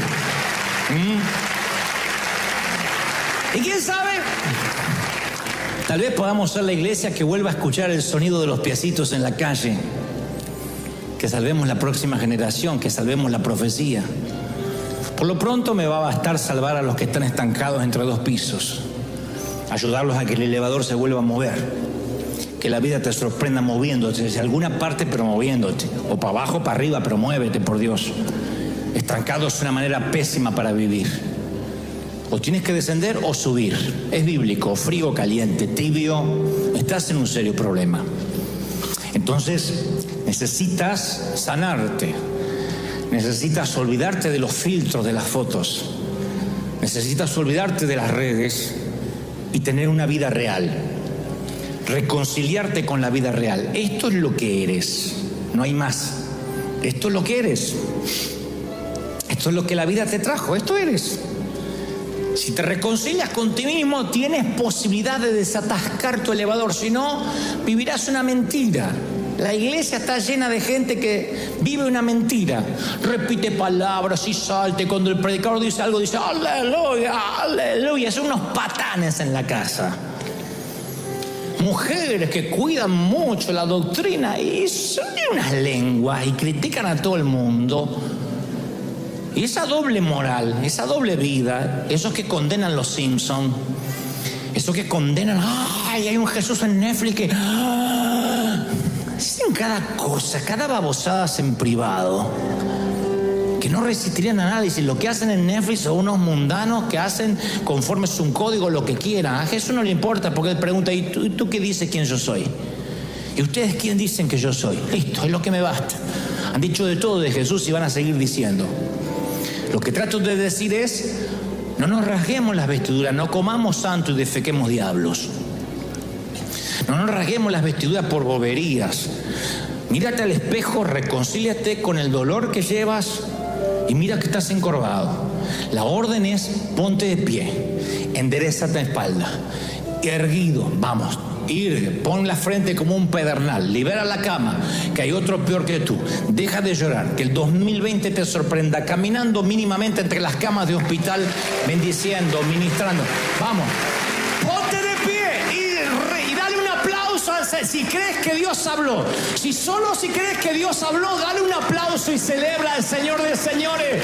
¿Y quién sabe? Tal vez podamos ser la iglesia que vuelva a escuchar el sonido de los piecitos en la calle. Que salvemos la próxima generación, que salvemos la profecía. Por lo pronto me va a bastar salvar a los que están estancados entre dos pisos, ayudarlos a que el elevador se vuelva a mover, que la vida te sorprenda moviéndote desde alguna parte, pero moviéndote, o para abajo, para arriba, pero muévete, por Dios. Estancado es una manera pésima para vivir. O tienes que descender o subir. Es bíblico, frío o caliente, tibio, estás en un serio problema. Entonces necesitas sanarte, necesitas olvidarte de los filtros de las fotos, necesitas olvidarte de las redes y tener una vida real, reconciliarte con la vida real. Esto es lo que eres, no hay más. Esto es lo que eres, esto es lo que la vida te trajo, esto eres. Si te reconcilias contigo mismo, tienes posibilidad de desatascar tu elevador, si no, vivirás una mentira. La iglesia está llena de gente que vive una mentira, repite palabras y salte. Cuando el predicador dice algo, dice aleluya, aleluya. Son unos patanes en la casa. Mujeres que cuidan mucho la doctrina y son de unas lenguas y critican a todo el mundo. Y esa doble moral, esa doble vida, esos que condenan los Simpsons, esos que condenan, ay, hay un Jesús en Netflix que hacen cada cosa, cada babosada en privado, que no resistirían análisis. Lo que hacen en Netflix son unos mundanos que hacen conforme a un código lo que quieran. A Jesús no le importa porque él pregunta, ¿y tú qué dices quién yo soy? ¿Y ustedes quién dicen que yo soy? Listo, es lo que me basta. Han dicho de todo de Jesús y van a seguir diciendo. Lo que trato de decir es, no nos rasguemos las vestiduras, no comamos santo y defequemos diablos. No nos rasguemos las vestiduras por boberías. Mírate al espejo, reconcíliate con el dolor que llevas y mira que estás encorvado. La orden es, ponte de pie, endereza tu espalda, erguido, vamos. Ir, pon la frente como un pedernal, libera la cama, que hay otro peor que tú. Deja de llorar, que el 2020 te sorprenda caminando mínimamente entre las camas de hospital, bendiciendo, ministrando. Vamos, ponte de pie y dale un aplauso si crees que Dios habló. Si crees que Dios habló, dale un aplauso y celebra al Señor de señores.